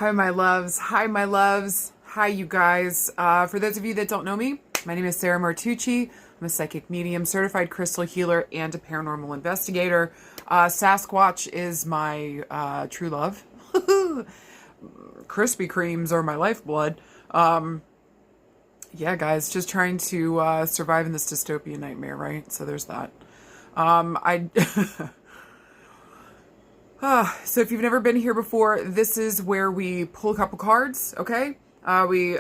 Hi, my loves. Hi, my loves. Hi, you guys. For those of you that don't know me, my name is Sarah Martucci. I'm a psychic medium, certified crystal healer, and a paranormal investigator. Sasquatch is my true love. Krispy Kremes are my lifeblood. Yeah, guys, just trying to survive in this dystopian nightmare, right? So there's that. I So if you've never been here before, this is where we pull a couple cards, okay? We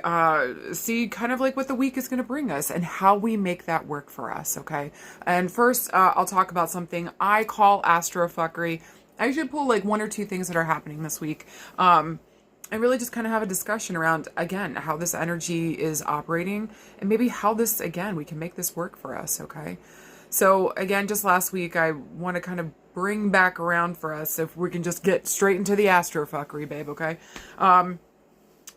see kind of like what the week is going to bring us and how we make that work for us, okay? And first, I'll talk about something I call astrofuckery. I usually pull like one or two things that are happening this week. And really just kind of have a discussion around, again, how this energy is operating and maybe how this, again, we can make this work for us, okay? So again, just last week, I want to kind of bring back around for us, if we can just get straight into the astrofuckery, babe, okay?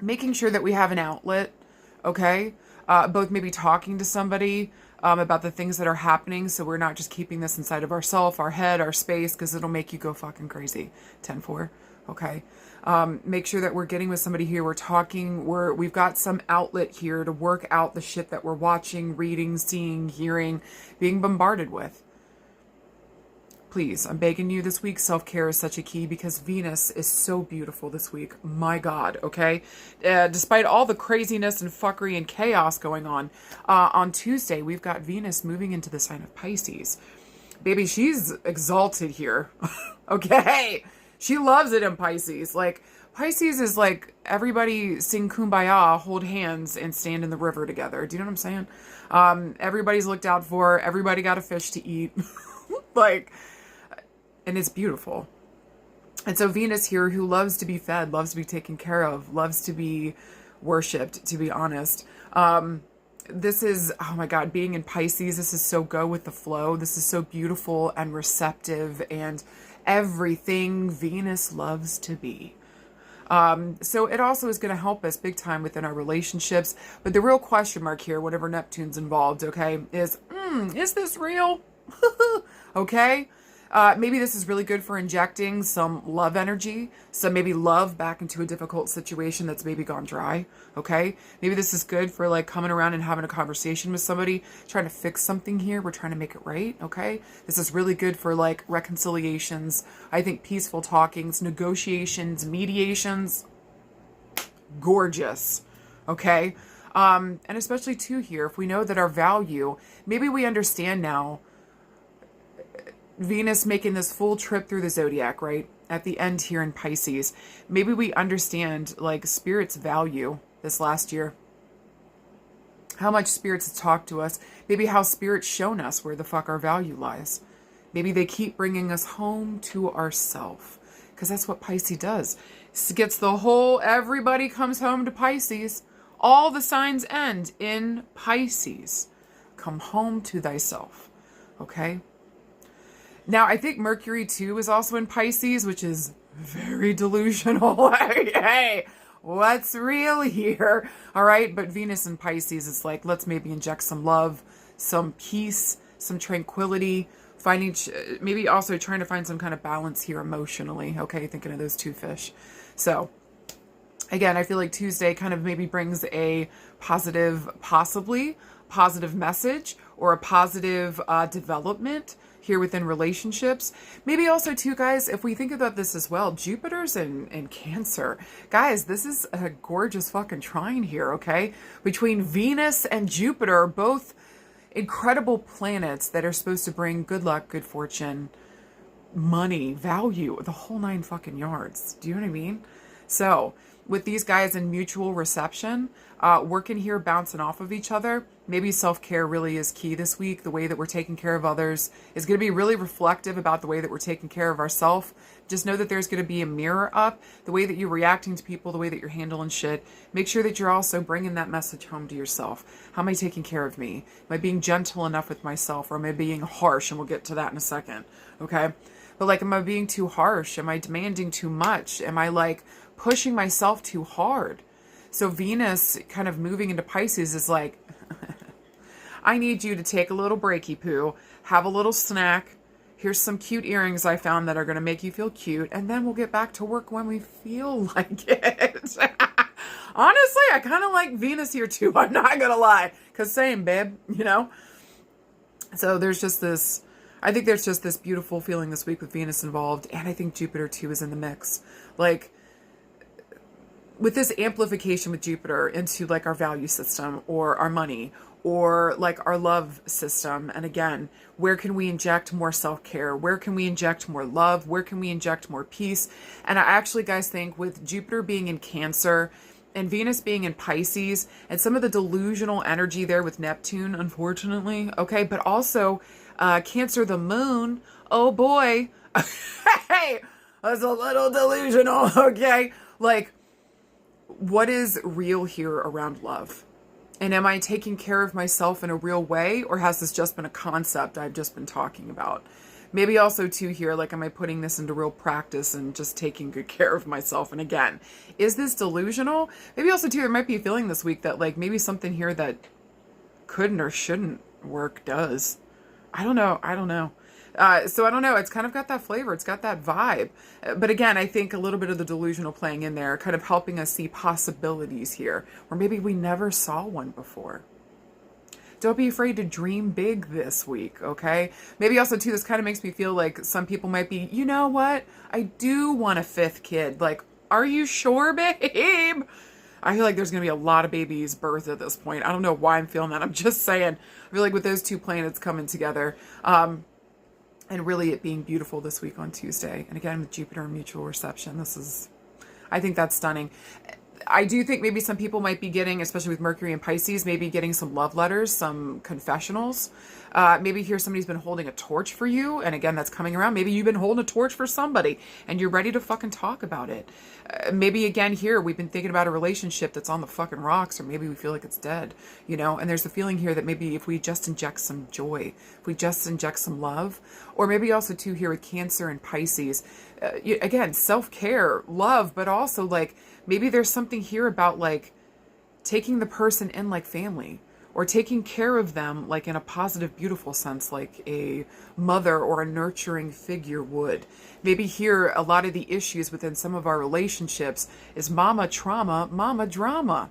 Making sure that we have an outlet, okay? Both maybe talking to somebody about the things that are happening, so we're not just keeping this inside of ourselves, our head, our space, because it'll make you go fucking crazy. 10-4, okay? Make sure that we're getting with somebody here, we're talking, we've got some outlet here to work out the shit that we're watching, reading, seeing, hearing, being bombarded with. Please, I'm begging you this week, self-care is such a key because Venus is so beautiful this week. My God, okay? Despite all the craziness and fuckery and chaos going on Tuesday, we've got Venus moving into the sign of Pisces. Baby, she's exalted here, okay? She loves it in Pisces. Like, Pisces is like everybody sing Kumbaya, hold hands, and stand in the river together. Do you know what I'm saying? Everybody's looked out for. Everybody got a fish to eat. Like, and it's beautiful. And so Venus here, who loves to be fed, loves to be taken care of, loves to be worshipped, to be honest. This is, oh my God, being in Pisces, this is so go with the flow. This is so beautiful and receptive and everything Venus loves to be. So it also is going to help us big time within our relationships. But the real question mark here, whenever Neptune's involved, okay, is this real? Okay? Maybe this is really good for injecting some love energy, some maybe love back into a difficult situation that's maybe gone dry, okay? Maybe this is good for like coming around and having a conversation with somebody, trying to fix something here. We're trying to make it right, okay? This is really good for like reconciliations, I think peaceful talkings, negotiations, mediations. Gorgeous, okay? And especially too here, if we know that our value, maybe we understand now, Venus making this full trip through the zodiac, right? At the end here in Pisces. Maybe we understand like Spirit's value this last year. How much Spirit's talked to us. Maybe how Spirit's shown us where the fuck our value lies. Maybe they keep bringing us home to ourself. Because that's what Pisces does. It gets the whole, everybody comes home to Pisces. All the signs end in Pisces. Come home to thyself. Okay? Now, I think Mercury, too, is also in Pisces, which is very delusional. Hey, what's real here? All right, but Venus in Pisces is like, let's maybe inject some love, some peace, some tranquility, finding, maybe also trying to find some kind of balance here emotionally. Okay, thinking of those two fish. So, again, I feel like Tuesday kind of maybe brings a positive, possibly positive message or a positive development here within relationships. Maybe also too, guys, if we think about this as well, Jupiter's in Cancer. Guys, this is a gorgeous fucking trine here, okay? Between Venus and Jupiter, both incredible planets that are supposed to bring good luck, good fortune, money, value, the whole nine fucking yards. Do you know what I mean? So, with these guys in mutual reception, working here, bouncing off of each other, maybe self-care really is key this week. The way that we're taking care of others is going to be really reflective about the way that we're taking care of ourselves. Just know that there's going to be a mirror up. The way that you're reacting to people, the way that you're handling shit. Make sure that you're also bringing that message home to yourself. How am I taking care of me? Am I being gentle enough with myself, or am I being harsh? And we'll get to that in a second, okay? But like, am I being too harsh? Am I demanding too much? Am I like pushing myself too hard? So Venus kind of moving into Pisces is like, I need you to take a little breaky poo, have a little snack, Here's some cute earrings I found that are going to make you feel cute. And then we'll get back to work when we feel like it. Honestly, I kind of like Venus here too. I'm not going to lie. Because same, babe, you know? So there's just this, I think there's just this beautiful feeling this week with Venus involved. And I think Jupiter too is in the mix. Like, with this amplification with Jupiter into like our value system or our money or like our love system. And again, where can we inject more self-care? Where can we inject more love? Where can we inject more peace? And I actually, guys, think with Jupiter being in Cancer and Venus being in Pisces and some of the delusional energy there with Neptune, unfortunately, okay, but also Cancer, the moon, oh boy, hey, that's a little delusional, okay? Like, what is real here around love? And am I taking care of myself in a real way, or has this just been a concept I've just been talking about? Maybe also too here, like, am I putting this into real practice and just taking good care of myself? And again, is this delusional? Maybe also too, there might be a feeling this week that like maybe something here that couldn't or shouldn't work does. I don't know. So I don't know. It's kind of got that flavor. It's got that vibe. But again, I think a little bit of the delusional playing in there, kind of helping us see possibilities here, or maybe we never saw one before. Don't be afraid to dream big this week, okay? Maybe also too, this kind of makes me feel like some people might be, you know what? I do want a fifth kid. Like, are you sure, babe? I feel like there's going to be a lot of babies birthed at this point. I don't know why I'm feeling that. I'm just saying. I feel like with those two planets coming together, and really it being beautiful this week on Tuesday. And again, with Jupiter and mutual reception, I think that's stunning. I do think maybe some people might be getting, especially with Mercury and Pisces, maybe getting some love letters, some confessionals. Maybe here somebody's been holding a torch for you. And again, that's coming around. Maybe you've been holding a torch for somebody and you're ready to fucking talk about it. Maybe again here, we've been thinking about a relationship that's on the fucking rocks, or maybe we feel like it's dead, you know? And there's a feeling here that maybe if we just inject some joy, if we just inject some love, or maybe also too here with Cancer and Pisces, again, self-care, love, but also like, maybe there's something here about like taking the person in like family, or taking care of them like in a positive, beautiful sense, like a mother or a nurturing figure would. Maybe here a lot of the issues within some of our relationships is mama trauma, mama drama.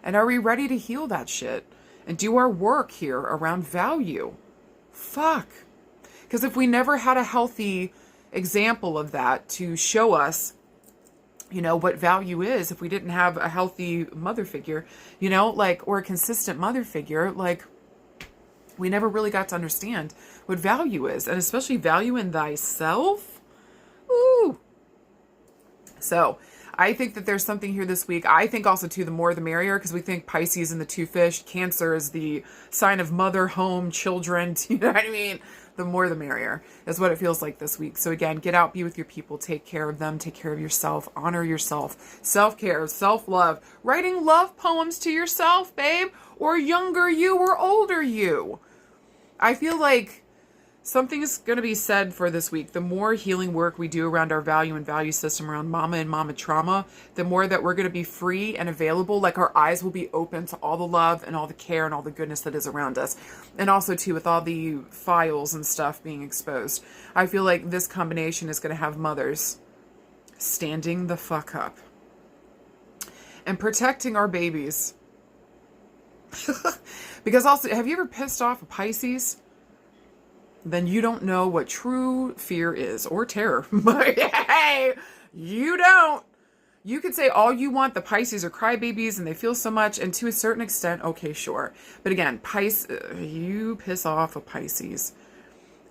And are we ready to heal that shit and do our work here around value? Fuck. Because if we never had a healthy example of that to show us, you know, what value is, if we didn't have a healthy mother figure, you know, like, or a consistent mother figure, like, we never really got to understand what value is, and especially value in thyself. Ooh. So I think that there's something here this week. I think also too, the more the merrier, because we think Pisces and the two fish, Cancer is the sign of mother, home, children. You know what I mean? The more the merrier is what it feels like this week. So again, get out, be with your people, take care of them, take care of yourself, honor yourself, self-care, self-love, writing love poems to yourself, babe, or younger you or older you. I feel like something is going to be said for this week. The more healing work we do around our value and value system around mama and mama trauma, the more that we're going to be free and available. Like our eyes will be open to all the love and all the care and all the goodness that is around us. And also too, with all the files and stuff being exposed, I feel like this combination is going to have mothers standing the fuck up and protecting our babies. Because also, have you ever pissed off a Pisces? Then you don't know what true fear is, or terror. But hey, you don't. You could say all you want, the Pisces are crybabies and they feel so much, and to a certain extent, okay, sure. But again, you piss off a Pisces,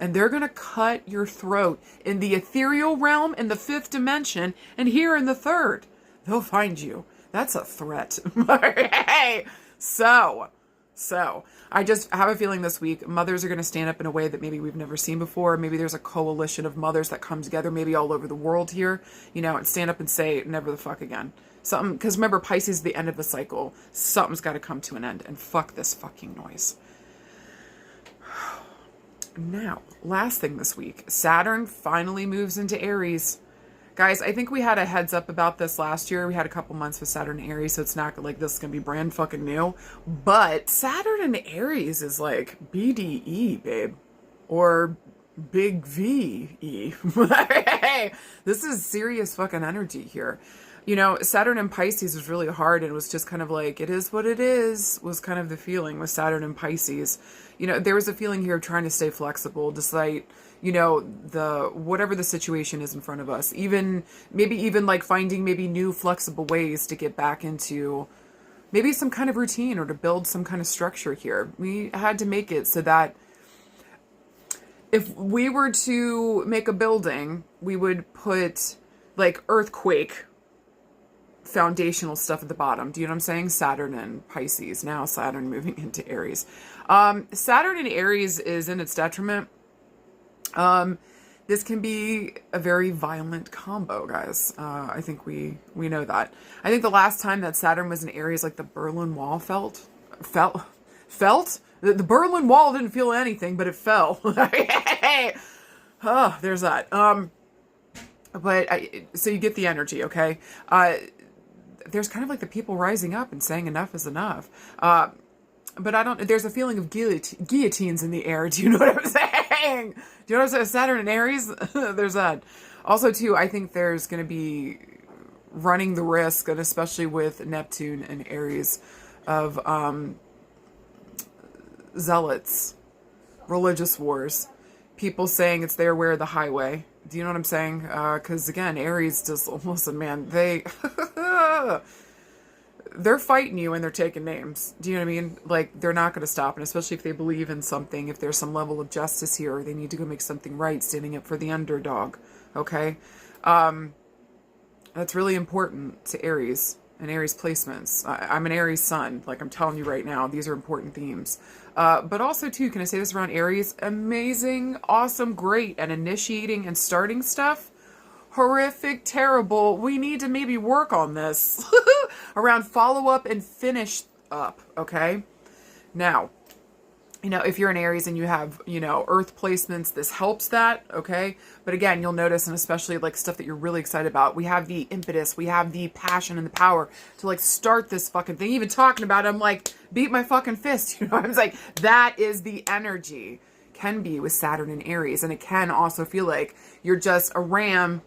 and they're going to cut your throat in the ethereal realm, in the fifth dimension, and here in the third. They'll find you. That's a threat. Hey, so I just have a feeling this week mothers are going to stand up in a way that maybe we've never seen before. Maybe there's a coalition of mothers that come together, maybe all over the world here, you know, and stand up and say, never the fuck again. Something, because remember, Pisces is the end of the cycle. Something's got to come to an end, and fuck this fucking noise. Now, last thing this week, Saturn finally moves into Aries. Guys, I think we had a heads up about this last year. We had a couple months with Saturn and Aries, so it's not like this is going to be brand fucking new. But Saturn and Aries is like BDE, babe. Or Big V-E. Hey, this is serious fucking energy here. You know, Saturn in Pisces was really hard, and it was just kind of like, it is what it is, was kind of the feeling with Saturn in Pisces. You know, there was a feeling here of trying to stay flexible, despite, you know, whatever the situation is in front of us. Maybe even like finding maybe new flexible ways to get back into maybe some kind of routine or to build some kind of structure here. We had to make it so that if we were to make a building, we would put like earthquake foundational stuff at the bottom. Do you know what I'm saying? Saturn and Pisces. Now Saturn moving into Aries. Saturn in Aries is in its detriment. This can be a very violent combo, guys. I think we know that. I think the last time that Saturn was in Aries, like the Berlin Wall felt? The Berlin Wall didn't feel anything, but it fell. Oh, there's that. So you get the energy, okay? There's kind of like the people rising up and saying enough is enough. But there's a feeling of guillotines in the air. Do you know what I'm saying? Do you know what I'm saying? Saturn and Aries, there's that. Also, too, I think there's going to be running the risk, and especially with Neptune and Aries, of zealots, religious wars, people saying it's their way or the highway. Do you know what I'm saying? Because again, Aries just, listen, man, they're fighting you and they're taking names. Do you know what I mean? Like, they're not going to stop. And especially if they believe in something, if there's some level of justice here, or they need to go make something right, standing up for the underdog. Okay? That's really important to Aries and Aries placements. I'm an Aries sun. Like, I'm telling you right now, these are important themes. But also, too, can I say this around Aries? Amazing, awesome, great at initiating and starting stuff. Horrific, terrible. We need to maybe work on this around follow up and finish up. Okay. Now, you know, if you're an Aries and you have, you know, earth placements, this helps that. Okay. But again, you'll notice, and especially like stuff that you're really excited about, we have the impetus, we have the passion and the power to like start this fucking thing. Even talking about it, I'm like, beat my fucking fist. You know, I'm like, that is the energy. Can be with Saturn and Aries. And it can also feel like you're just a ram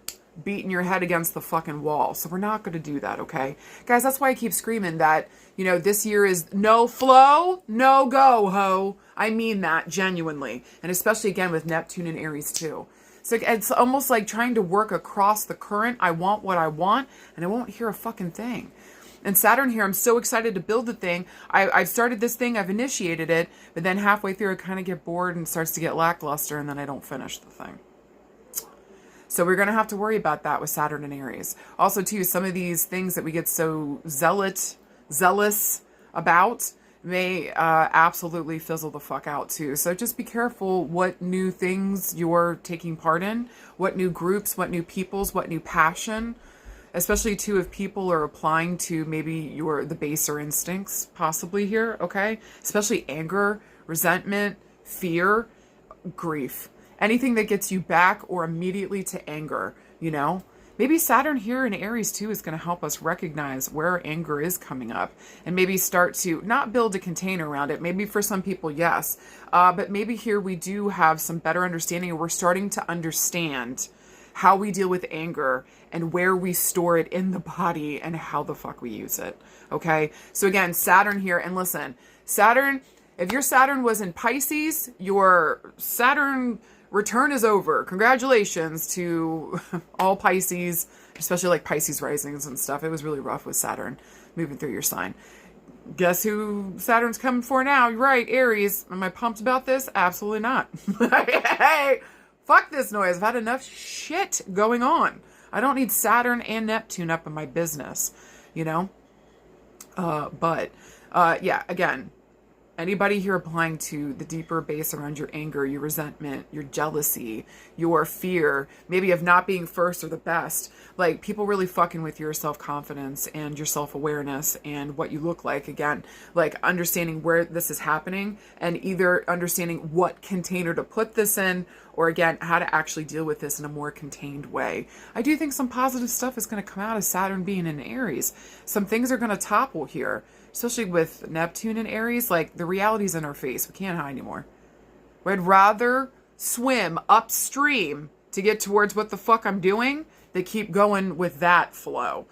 beating your head against the fucking wall. So we're not going to do that, okay? Guys, that's why I keep screaming that, you know, this year is no flow, no go, ho. I mean that genuinely. And especially, again, with Neptune and Aries, too. So it's almost like trying to work across the current. I want what I want, and I won't hear a fucking thing. And Saturn here, I'm so excited to build the thing. I've started this thing, I've initiated it, but then halfway through I kind of get bored and starts to get lackluster, and then I don't finish the thing. So we're going to have to worry about that with Saturn and Aries. Also, too, some of these things that we get so zealous about may absolutely fizzle the fuck out, too. So just be careful what new things you're taking part in, what new groups, what new peoples, what new passion, especially, too, if people are applying to maybe the baser instincts possibly here, okay? Especially anger, resentment, fear, grief. Anything that gets you back or immediately to anger, you know? Maybe Saturn here in Aries, too, is going to help us recognize where anger is coming up and maybe start to not build a container around it. Maybe for some people, yes. But maybe here we do have some better understanding, and we're starting to understand how we deal with anger and where we store it in the body and how the fuck we use it. Okay? So again, Saturn here. And listen, Saturn, if your Saturn was in Pisces, your Saturn return is over. Congratulations to all Pisces, especially like Pisces risings and stuff. It was really rough with Saturn moving through your sign. Guess who Saturn's coming for now? You're right, Aries. Am I pumped about this? Absolutely not. Hey, fuck this noise. I've had enough shit going on. I don't need Saturn and Neptune up in my business, you know? Yeah, again, anybody here applying to the deeper base around your anger, your resentment, your jealousy, your fear, maybe of not being first or the best, like people really fucking with your self-confidence and your self-awareness and what you look like. Again, like understanding where this is happening and either understanding what container to put this in, or again, how to actually deal with this in a more contained way. I do think some positive stuff is going to come out of Saturn being in Aries. Some things are going to topple here, especially with Neptune and Aries. Like, the reality's in our face. We can't hide anymore. I'd rather swim upstream to get towards what the fuck I'm doing, they keep going with that flow.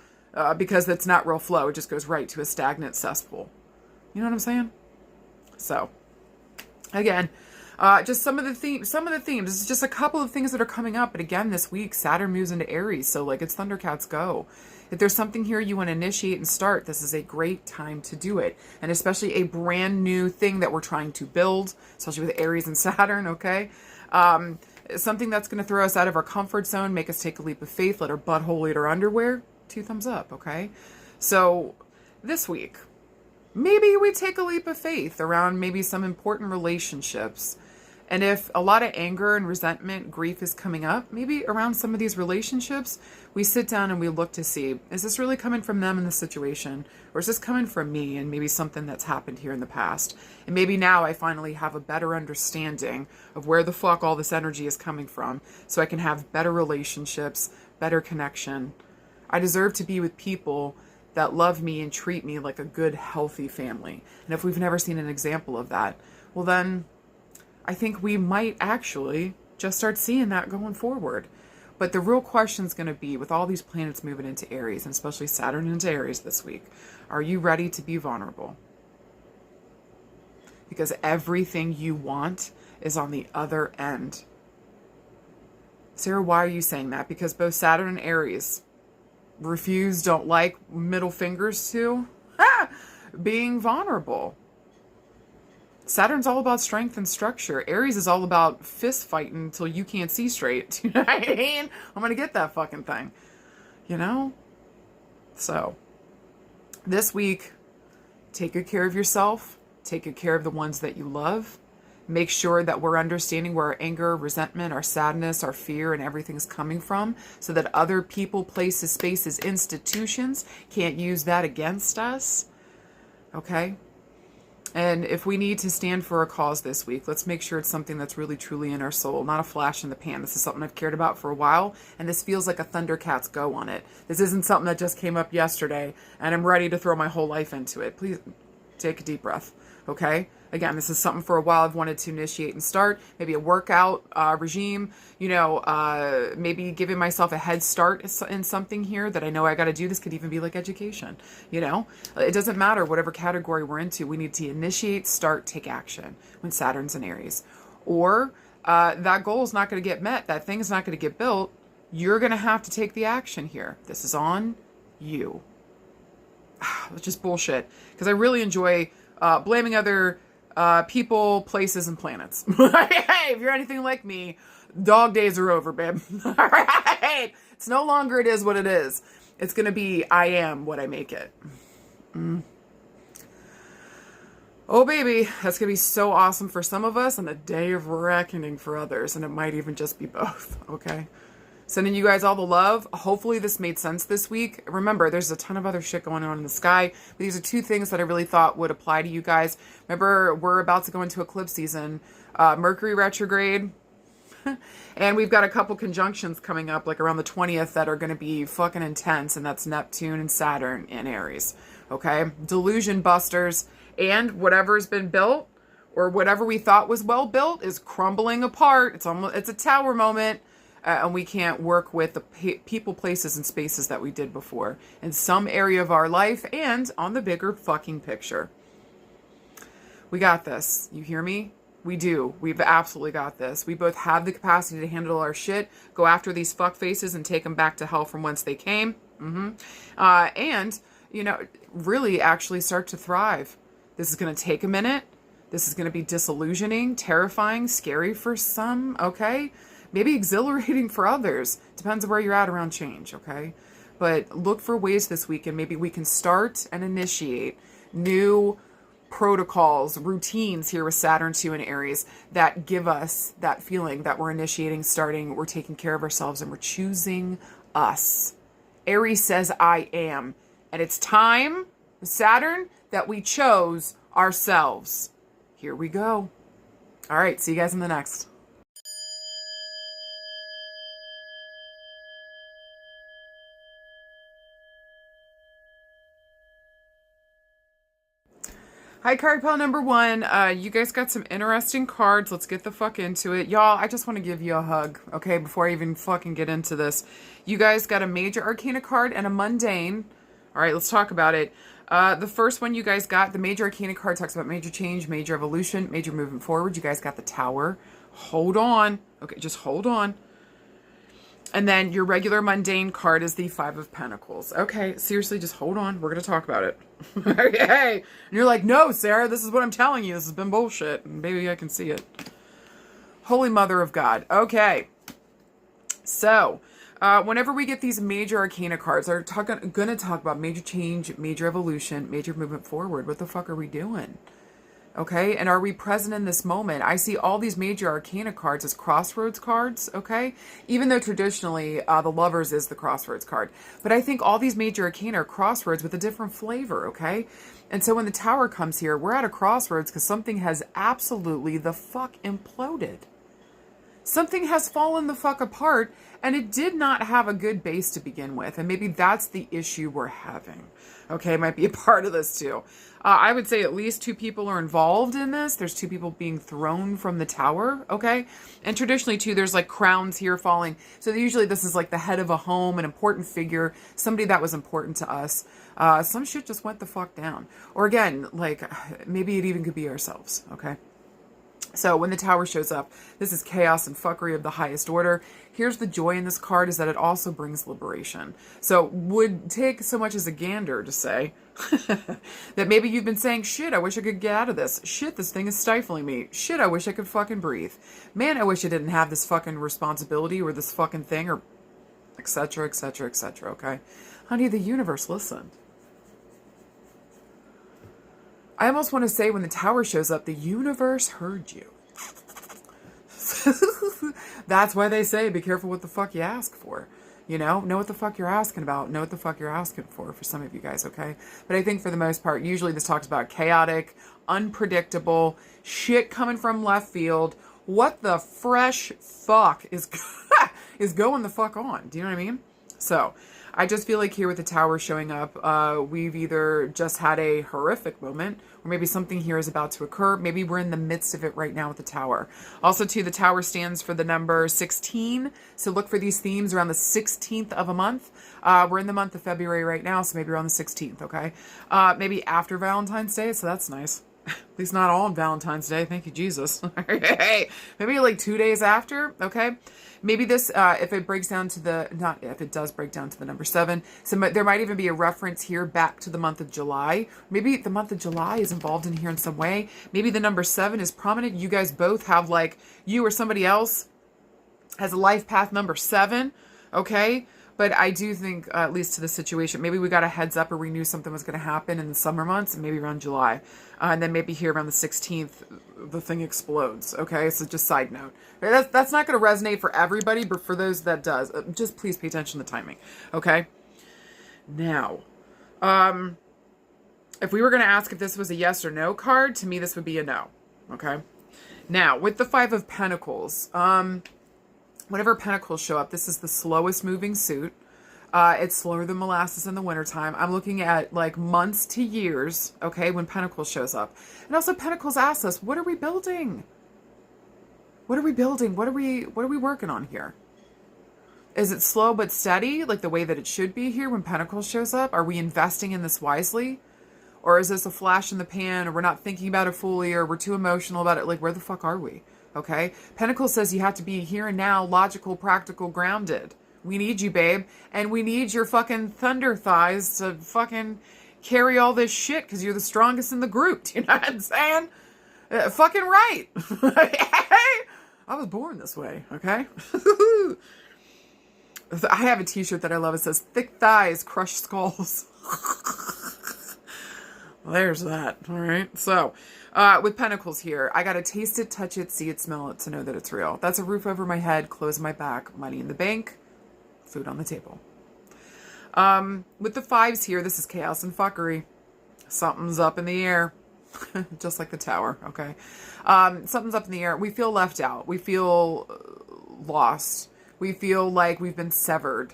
Because it's not real flow. It just goes right to a stagnant cesspool. You know what I'm saying? So, again, just some of the themes. This is just a couple of things that are coming up. But again, this week, Saturn moves into Aries. So, like, it's Thundercats go. If there's something here you want to initiate and start, this is a great time to do it. And especially a brand new thing that we're trying to build, especially with Aries and Saturn, okay? Something that's going to throw us out of our comfort zone, make us take a leap of faith, let our butthole eat our underwear. 2 thumbs up, okay? So this week, maybe we take a leap of faith around maybe some important relationships. And if a lot of anger and resentment, grief is coming up, maybe around some of these relationships, we sit down and we look to see, is this really coming from them in the situation? Or is this coming from me and maybe something that's happened here in the past? And maybe now I finally have a better understanding of where the fuck all this energy is coming from, so I can have better relationships, better connection. I deserve to be with people that love me and treat me like a good, healthy family. And if we've never seen an example of that, well then, I think we might actually just start seeing that going forward. But the real question is going to be, with all these planets moving into Aries, and especially Saturn into Aries this week, are you ready to be vulnerable? Because everything you want is on the other end. Sarah, why are you saying that? Because both Saturn and Aries refuse, don't like, middle fingers to being vulnerable. Saturn's all about strength and structure. Aries is all about fist fighting until you can't see straight. You know what I mean? I'm going to get that fucking thing. You know? So, this week, take good care of yourself. Take good care of the ones that you love. Make sure that we're understanding where our anger, resentment, our sadness, our fear, and everything's coming from, so that other people, places, spaces, institutions can't use that against us. Okay? And if we need to stand for a cause this week, let's make sure it's something that's really, truly in our soul, not a flash in the pan. This is something I've cared about for a while, and this feels like a Thundercats go on it. This isn't something that just came up yesterday, and I'm ready to throw my whole life into it. Please take a deep breath, okay? Again, this is something for a while I've wanted to initiate and start. Maybe a workout regime, maybe giving myself a head start in something here that I know I got to do. This could even be like education, It doesn't matter whatever category we're into. We need to initiate, start, take action when Saturn's in Aries. Or that goal is not going to get met. That thing is not going to get built. You're going to have to take the action here. This is on you. It's just bullshit. Because I really enjoy blaming other people, places, and planets. Hey, if you're anything like me, dog days are over, babe. All right. It's no longer it is what it is. It's going to be I am what I make it. Oh, baby. That's going to be so awesome for some of us and a day of reckoning for others. And it might even just be both. Okay. Sending you guys all the love. Hopefully this made sense this week. Remember, there's a ton of other shit going on in the sky. But these are 2 things that I really thought would apply to you guys. Remember, we're about to go into eclipse season. Mercury retrograde. And we've got a couple conjunctions coming up, like around the 20th, that are going to be fucking intense. And that's Neptune and Saturn in Aries. Okay? Delusion busters. And whatever's been built, or whatever we thought was well built, is crumbling apart. It's a tower moment. And we can't work with the people, places, and spaces that we did before in some area of our life and on the bigger fucking picture. We got this. You hear me? We do. We've absolutely got this. We both have the capacity to handle our shit, go after these fuck faces and take them back to hell from whence they came. And, really actually start to thrive. This is going to take a minute. This is going to be disillusioning, terrifying, scary for some, okay? Maybe exhilarating for others. Depends on where you're at around change, okay? But look for ways this week, and maybe we can start and initiate new protocols, routines here with Saturn 2 and Aries that give us that feeling that we're initiating, starting, we're taking care of ourselves, and we're choosing us. Aries says, I am. And it's time, Saturn, that we chose ourselves. Here we go. All right, see you guys in the next. Hi, card pile number one. You guys got some interesting cards. Let's get the fuck into it. Y'all, I just want to give you a hug, okay, before I even fucking get into this. You guys got a major arcana card and a mundane. All right, let's talk about it. The first one you guys got, the major arcana card talks about major change, major evolution, major movement forward. You guys got the Tower. Hold on. Okay, just hold on. And then your regular mundane card is the Five of Pentacles. Okay, seriously, just hold on. We're going to talk about it. Okay. And you're like, no, Sarah, this is what I'm telling you. This has been bullshit. And maybe I can see it. Holy Mother of God. Okay. So, whenever we get these major arcana cards, they're going to talk about major change, major evolution, major movement forward. What the fuck are we doing? Okay, and are we present in this moment? I see all these major arcana cards as crossroads cards, okay? Even though traditionally the Lovers is the crossroads card. But I think all these major arcana are crossroads with a different flavor, okay? And so when the Tower comes here, we're at a crossroads because something has absolutely the fuck imploded. Something has fallen the fuck apart, and it did not have a good base to begin with. And maybe that's the issue we're having. Okay, it might be a part of this too. I would say at least 2 people are involved in this. There's 2 people being thrown from the Tower, okay? And traditionally too, there's like crowns here falling. So usually this is like the head of a home, an important figure, somebody that was important to us. Some shit just went the fuck down. Or again, like maybe it even could be ourselves, okay? So when the Tower shows up, this is chaos and fuckery of the highest order. Here's the joy in this card is that it also brings liberation. So would take so much as a gander to say that maybe you've been saying, shit, I wish I could get out of this. Shit, this thing is stifling me. Shit, I wish I could fucking breathe. Man, I wish I didn't have this fucking responsibility or this fucking thing or etc., etc., etc., okay? Honey, the universe listened. I almost want to say when the Tower shows up, the universe heard you. That's why they say be careful what the fuck you ask for. You know what the fuck you're asking about. Know what the fuck you're asking for some of you guys, okay? But I think for the most part, usually this talks about chaotic, unpredictable, shit coming from left field. What the fresh fuck is going the fuck on? Do you know what I mean? So, I just feel like here with the Tower showing up, we've either just had a horrific moment, or maybe something here is about to occur. Maybe we're in the midst of it right now with the Tower. Also, too, the Tower stands for the number 16, so look for these themes around the 16th of a month. We're in the month of February right now, so maybe around the 16th, okay? Maybe after Valentine's Day, so that's nice. At least not all on Valentine's Day. Thank you, Jesus. Hey, maybe like 2 days after, okay? Maybe this, if it breaks down to the, not if it does break down to the number 7, so there might even be a reference here back to the month of July. Maybe the month of July is involved in here in some way. Maybe the number 7 is prominent. You guys both have like, you or somebody else has a life path number 7, okay? But I do think, at least to the situation, maybe we got a heads up or we knew something was going to happen in the summer months and maybe around July. And then maybe here around the 16th, the thing explodes. Okay, so just side note. That's not going to resonate for everybody, but for those that does, just please pay attention to the timing. Okay? Now, if we were going to ask if this was a yes or no card, to me this would be a no. Okay? Now, with the Five of Pentacles, whenever Pentacles show up, this is the slowest moving suit. It's slower than molasses in the wintertime. I'm looking at like months to years, okay, when Pentacles shows up. And also Pentacles asks us, what are we building? What are we building? What are we working on here? Is it slow but steady, like the way that it should be here when Pentacles shows up? Are we investing in this wisely? Or is this a flash in the pan, or we're not thinking about it fully, or we're too emotional about it? Like, where the fuck are we? Okay? Pentacles says you have to be here and now, logical, practical, grounded. We need you, babe. And we need your fucking thunder thighs to fucking carry all this shit because you're the strongest in the group. Do you know what I'm saying? Fucking right. I was born this way, okay? I have a t-shirt that I love. It says, thick thighs, crush skulls. Well, there's that. All right. So, with Pentacles here, I got to taste it, touch it, see it, smell it to know that it's real. That's a roof over my head, clothes on my back, money in the bank, food on the table. With the fives here, this is chaos and fuckery. Something's up in the air. Just like the Tower. Okay. Something's up in the air. We feel left out. We feel lost. We feel like we've been severed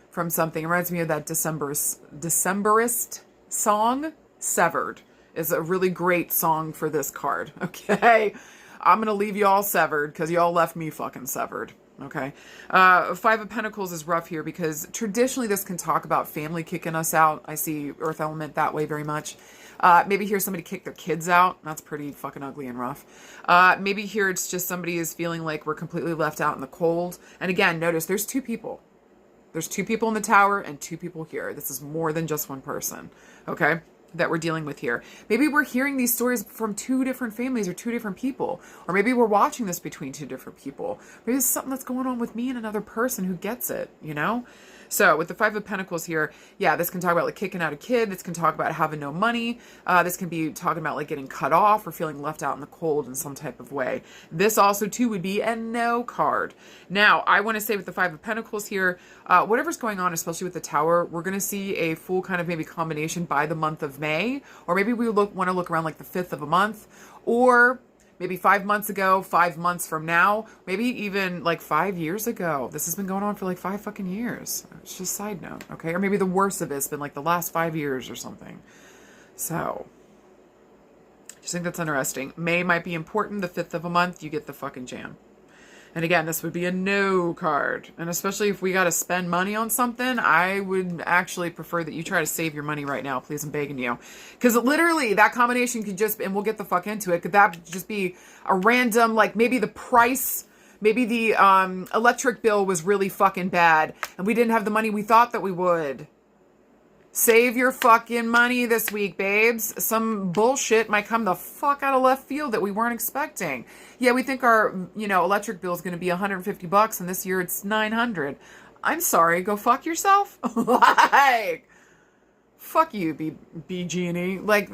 from something. It reminds me of that Decemberist song. Severed is a really great song for this card. Okay. I'm going to leave you all severed because you all left me fucking severed. Okay. Five of Pentacles is rough here because traditionally this can talk about family kicking us out. I see Earth element that way very much. Maybe here somebody kicked their kids out. That's pretty fucking ugly and rough. Maybe here it's just somebody is feeling like we're completely left out in the cold. And again, notice there's two people. There's two people in the tower and two people here. This is more than just one person. Okay. That we're dealing with here. Maybe we're hearing these stories from two different families or two different people. Or maybe we're watching this between two different people. Maybe it's something that's going on with me and another person who gets it, you know? So with the Five of Pentacles here, yeah, this can talk about like kicking out a kid. This can talk about having no money. This can be talking about like getting cut off or feeling left out in the cold in some type of way. This also too would be a no card. Now, I want to say with the Five of Pentacles here, whatever's going on, especially with the Tower, we're going to see a full kind of maybe combination by the month of May, or maybe we want to look around like the 5th of a month, or maybe 5 months ago, 5 months from now, maybe even like 5 years ago. This has been going on for like 5 fucking years. It's just a side note, okay? Or maybe the worst of it's been like the last 5 years or something. So, just think that's interesting. May might be important. The 5th of a month, you get the fucking jam. And again, this would be a no card. And especially if we got to spend money on something, I would actually prefer that you try to save your money right now. Please, I'm begging you. Because literally, that combination could just, and we'll get the fuck into it, could that just be a random, like maybe the price, maybe the electric bill was really fucking bad. And we didn't have the money we thought that we would. Save your fucking money this week, babes. Some bullshit might come the fuck out of left field that we weren't expecting. Yeah, we think our, electric bill is going to be $150 and this year it's $900. I'm sorry, go fuck yourself? Like, fuck you, BG&E. Like,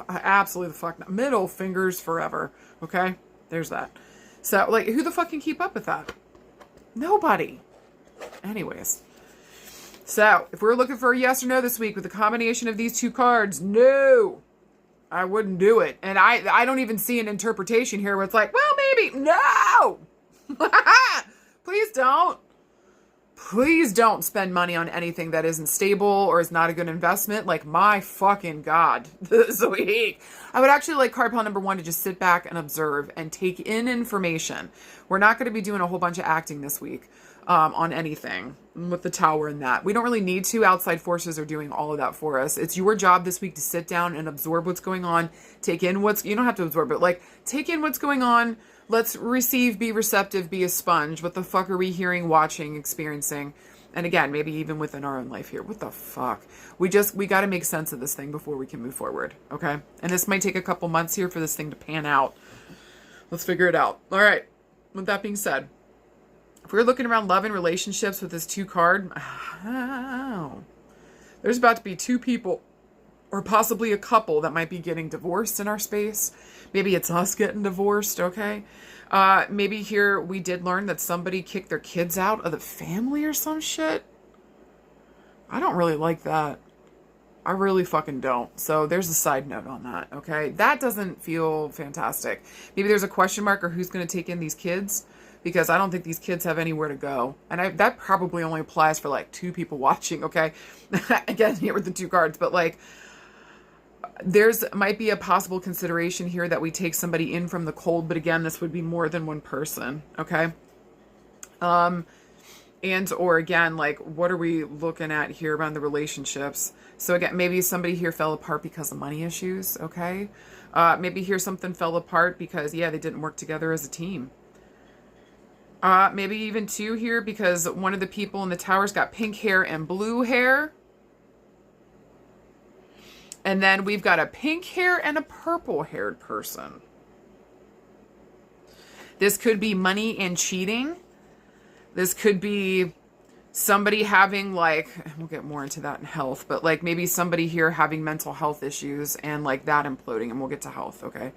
absolutely the fuck not. Middle fingers forever. Okay? There's that. So, like, who the fuck can keep up with that? Nobody. Anyways. So, if we're looking for a yes or no this week with a combination of these two cards, no, I wouldn't do it. And I don't even see an interpretation here where it's like, well, maybe, no, please don't. Please don't spend money on anything that isn't stable or is not a good investment. Like, my fucking God, this week. I would actually like card pile number 1 to just sit back and observe and take in information. We're not going to be doing a whole bunch of acting this week. On anything with the Tower and that. We don't really need to. Outside forces are doing all of that for us. It's your job this week to sit down and absorb what's going on. Take in you don't have to absorb it, like take in what's going on. Let's receive, be receptive, be a sponge. What the fuck are we hearing, watching, experiencing? And again, maybe even within our own life here. What the fuck? We got to make sense of this thing before we can move forward. Okay. And this might take a couple months here for this thing to pan out. Let's figure it out. All right. With that being said, if we're looking around love and relationships with this 2 card, there's about to be 2 people or possibly a couple that might be getting divorced in our space. Maybe it's us getting divorced, okay? Maybe here we did learn that somebody kicked their kids out of the family or some shit. I don't really like that. I really fucking don't. So there's a side note on that, okay? That doesn't feel fantastic. Maybe there's a question mark or who's going to take in these kids. Because I don't think these kids have anywhere to go. And that probably only applies for like 2 people watching, okay? Again, here with the 2 cards. But like, might be a possible consideration here that we take somebody in from the cold. But again, this would be more than one person, okay? Or again, like, what are we looking at here around the relationships? So again, maybe somebody here fell apart because of money issues, okay? Maybe here something fell apart because, yeah, they didn't work together as a team. Maybe even 2 here because one of the people in the Tower's got pink hair and blue hair. And then we've got a pink hair and a purple haired person. This could be money and cheating. This could be somebody having like, we'll get more into that in health, but like maybe somebody here having mental health issues and like that imploding, and we'll get to health, okay?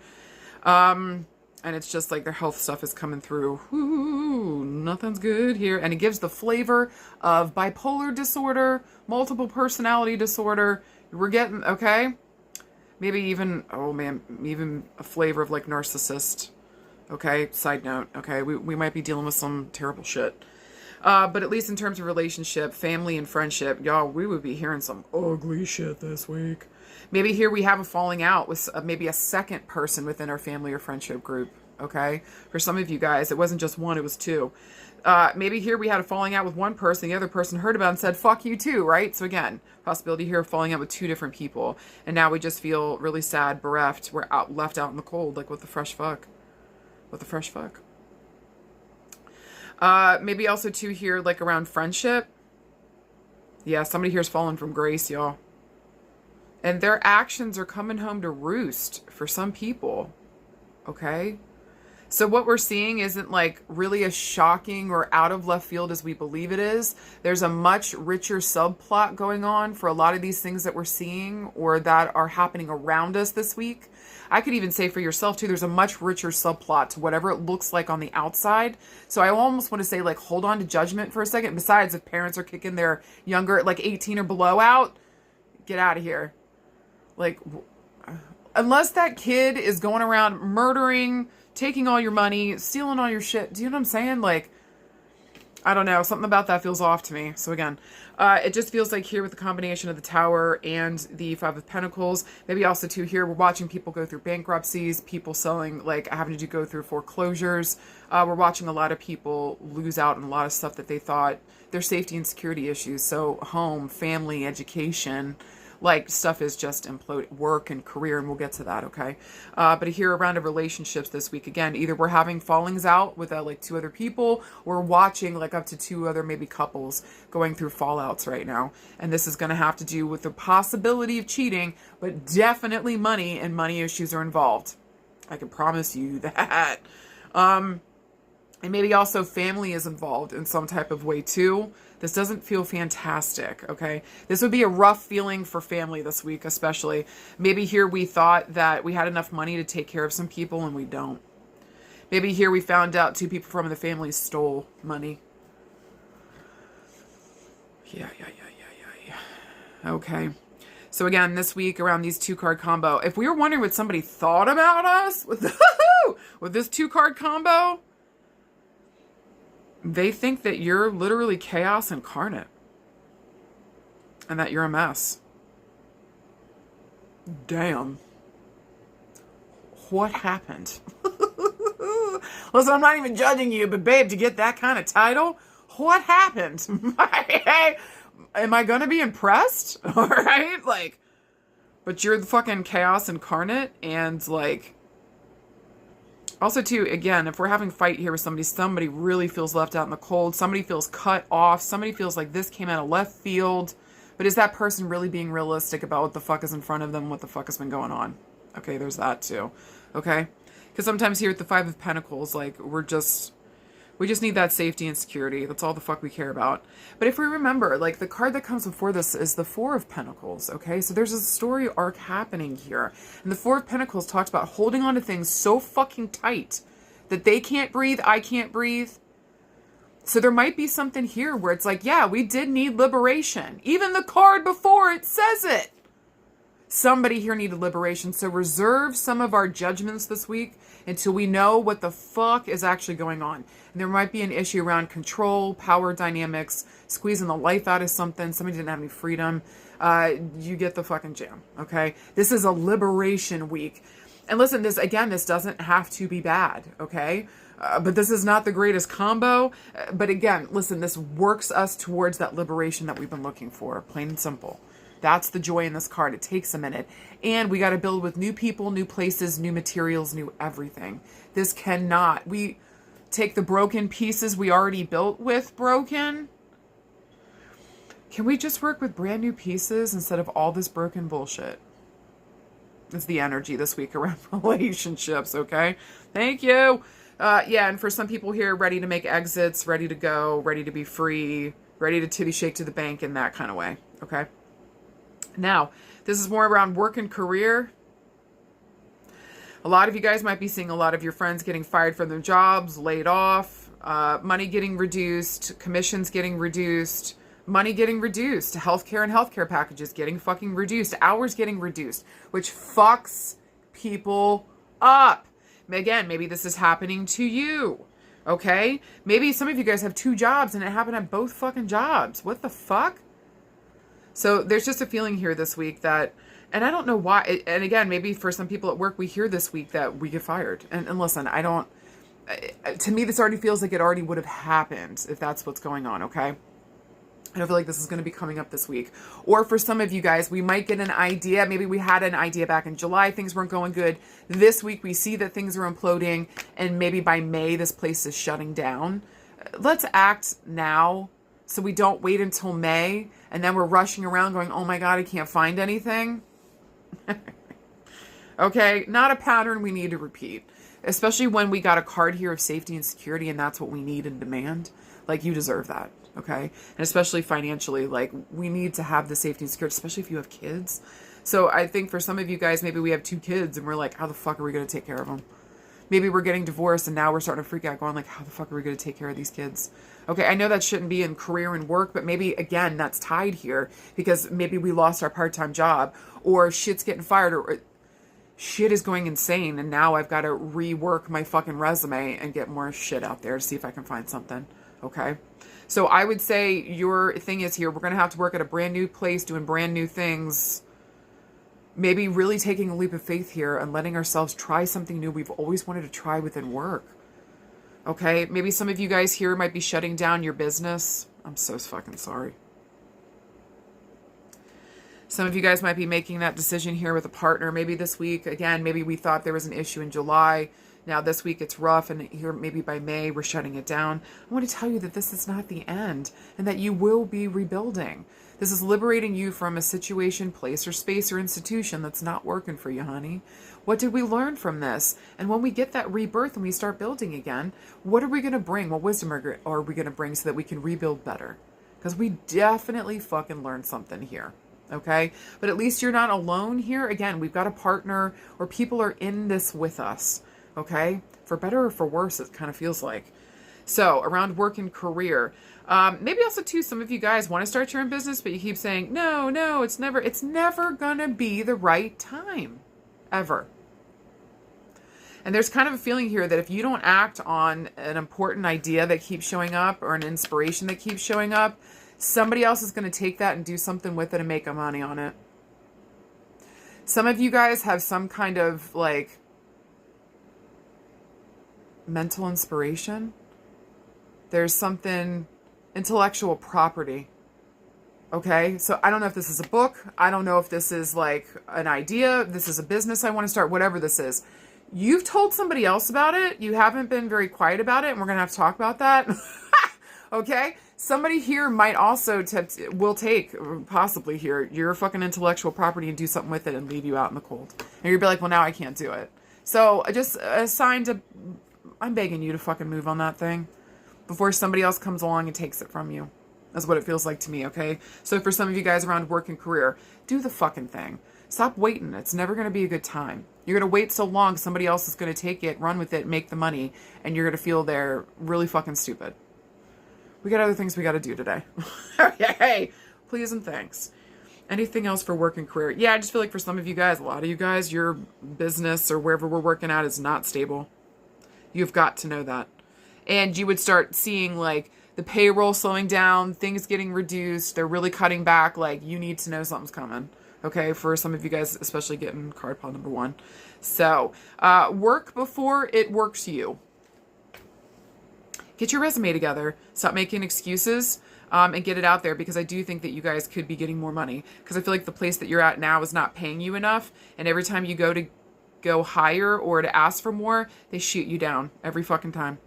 And it's just like their health stuff is coming through. Ooh, nothing's good here. And it gives the flavor of bipolar disorder, multiple personality disorder. We're getting, okay? Maybe even, oh man, even a flavor of like narcissist. Okay, side note. Okay, we might be dealing with some terrible shit. But at least in terms of relationship, family, and friendship, y'all, we would be hearing some ugly shit this week. Maybe here we have a falling out with maybe a second person within our family or friendship group, okay? For some of you guys, it wasn't just one, it was two. Maybe here we had a falling out with one person, the other person heard about it and said, fuck you too, right? So again, possibility here of falling out with two different people. And now we just feel really sad, bereft. We're left out in the cold, like what the fresh fuck? What the fresh fuck? Maybe also too here, like around friendship. Yeah, somebody here's fallen from grace, y'all. And their actions are coming home to roost for some people. Okay? So what we're seeing isn't like really as shocking or out of left field as we believe it is. There's a much richer subplot going on for a lot of these things that we're seeing or that are happening around us this week. I could even say for yourself too, there's a much richer subplot to whatever it looks like on the outside. So I almost want to say like, hold on to judgment for a second. Besides, if parents are kicking their younger, like 18 or below out, get out of here. Like, unless that kid is going around murdering, taking all your money, stealing all your shit. Do you know what I'm saying? Like, I don't know. Something about that feels off to me. So again, it just feels like here with the combination of the Tower and the Five of Pentacles, maybe also too here, we're watching people go through bankruptcies, people selling, like having to go through foreclosures. We're watching a lot of people lose out on a lot of stuff that they thought their safety and security issues. So home, family, education, like stuff is just imploding, work and career, and we'll get to that, okay? But here around of relationships this week, again, either we're having fallings out with like two other people, or watching like up to two other maybe couples going through fallouts right now. And this is going to have to do with the possibility of cheating, but definitely money, and money issues are involved. I can promise you that. And maybe also family is involved in some type of way too. This doesn't feel fantastic, okay? This would be a rough feeling for family this week, especially. Maybe here we thought that we had enough money to take care of some people and we don't. Maybe here we found out two people from the family stole money. Yeah. Okay. So again, this week around these two-card combo, if we were wondering what somebody thought about us with this two-card combo, they think that you're literally chaos incarnate and that you're a mess. Damn. What happened? Listen, I'm not even judging you, but babe, to get that kind of title, what happened? Am I going to be impressed? All right? Like, but you're the fucking chaos incarnate, and like, also, too, again, if we're having a fight here with somebody really feels left out in the cold. Somebody feels cut off. Somebody feels like this came out of left field. But is that person really being realistic about what the fuck is in front of them, what the fuck has been going on? Okay, there's that, too. Okay? Because sometimes here with the Five of Pentacles, like, we just need that safety and security. That's all the fuck we care about. But if we remember, like, the card that comes before this is the Four of Pentacles, okay? So there's a story arc happening here. And the Four of Pentacles talks about holding on to things so fucking tight that they can't breathe, I can't breathe. So there might be something here where it's like, yeah, we did need liberation. Even the card before it says it. Somebody here needed liberation. So reserve some of our judgments this week until we know what the fuck is actually going on. And there might be an issue around control, power dynamics, squeezing the life out of something. Somebody didn't have any freedom. You get the fucking jam, okay? This is a liberation week. And listen, this doesn't have to be bad, okay? But this is not the greatest combo. But again, listen, this works us towards that liberation that we've been looking for, plain and simple. That's the joy in this card. It takes a minute. And we got to build with new people, new places, new materials, new everything. This cannot. We take the broken pieces we already built with broken. Can we just work with brand new pieces instead of all this broken bullshit? It's the energy this week around relationships, okay? Thank you. Yeah, and for some people here, ready to make exits, ready to go, ready to be free, ready to titty shake to the bank in that kind of way, okay? Now, this is more around work and career. A lot of you guys might be seeing a lot of your friends getting fired from their jobs, laid off, money getting reduced, commissions getting reduced, money getting reduced, healthcare and healthcare packages getting fucking reduced, hours getting reduced, which fucks people up. Again, maybe this is happening to you. Okay? Maybe some of you guys have 2 jobs and it happened at both fucking jobs. What the fuck? So there's just a feeling here this week that, and I don't know why, and again, maybe for some people at work, we hear this week that we get fired. And listen, I don't, to me, this already feels like it already would have happened if that's what's going on, okay? I don't feel like this is going to be coming up this week. Or for some of you guys, we might get an idea. Maybe we had an idea back in July. Things weren't going good. This week, we see that things are imploding. And maybe by May, this place is shutting down. Let's act now so we don't wait until May. And then we're rushing around going, oh my God, I can't find anything. Okay, not a pattern we need to repeat. Especially when we got a card here of safety and security. And that's what we need and demand. Like, you deserve that. Okay. And especially financially, like, we need to have the safety and security, especially if you have kids. So I think for some of you guys, maybe we have 2 kids and we're like, how the fuck are we going to take care of them? Maybe we're getting divorced and now we're starting to freak out going like, how the fuck are we going to take care of these kids? Okay. I know that shouldn't be in career and work, but maybe again, that's tied here because maybe we lost our part-time job or shit's getting fired or shit is going insane. And now I've got to rework my fucking resume and get more shit out there to see if I can find something. Okay. So I would say your thing is here, we're going to have to work at a brand new place, doing brand new things. Maybe really taking a leap of faith here and letting ourselves try something new we've always wanted to try within work. Okay? Maybe some of you guys here might be shutting down your business. I'm so fucking sorry. Some of you guys might be making that decision here with a partner. Maybe this week, again, maybe we thought there was an issue in July. Now this week it's rough and here maybe by May we're shutting it down. I want to tell you that this is not the end and that you will be rebuilding. This is liberating you from a situation, place, or space or institution that's not working for you, honey. What did we learn from this? And when we get that rebirth and we start building again, what are we going to bring? What wisdom are we going to bring so that we can rebuild better? Because we definitely fucking learned something here. Okay? But at least you're not alone here. Again, we've got a partner or people are in this with us. Okay? For better or for worse, it kind of feels like. So, around work and career. Maybe also, too, some of you guys want to start your own business, but you keep saying, no, it's never going to be the right time. Ever. And there's kind of a feeling here that if you don't act on an important idea that keeps showing up or an inspiration that keeps showing up, somebody else is going to take that and do something with it and make money on it. Some of you guys have some kind of, like, mental inspiration. There's something, intellectual property. Okay, so I don't know if this is a book. I don't know if this is like an idea. This is a business I want to start, whatever this is. You've told somebody else about it. You haven't been very quiet about it, and we're going to have to talk about that. Okay, somebody here might also will take, possibly here, your fucking intellectual property and do something with it and leave you out in the cold. And you'll be like, well, now I can't do it. So just a sign to, I'm begging you to fucking move on that thing before somebody else comes along and takes it from you. That's what it feels like to me, okay? So for some of you guys around work and career, do the fucking thing. Stop waiting. It's never going to be a good time. You're going to wait so long, somebody else is going to take it, run with it, make the money, and you're going to feel they're really fucking stupid. We got other things we got to do today. Okay. Please and thanks. Anything else for work and career? Yeah, I just feel like for some of you guys, a lot of you guys, your business or wherever we're working at is not stable. You've got to know that. And you would start seeing, like, the payroll slowing down, things getting reduced, they're really cutting back, like, you need to know something's coming. Okay, for some of you guys, especially getting card pile number 1. So, work before it works you. Get your resume together. Stop making excuses and get it out there, because I do think that you guys could be getting more money. Because I feel like the place that you're at now is not paying you enough. And every time you go higher or to ask for more, they shoot you down every fucking time.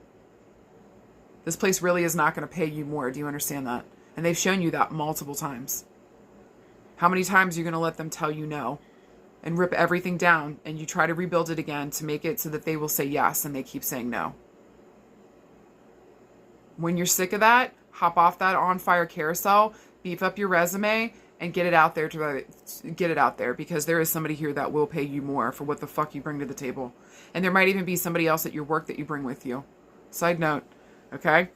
This place really is not going to pay you more. Do you understand that? And they've shown you that multiple times. How many times are you going to let them tell you no and rip everything down and you try to rebuild it again to make it so that they will say yes and they keep saying no? When you're sick of that, hop off that on fire carousel, beef up your resume, and get it out there because there is somebody here that will pay you more for what the fuck you bring to the table. And there might even be somebody else at your work that you bring with you. Side note. Okay?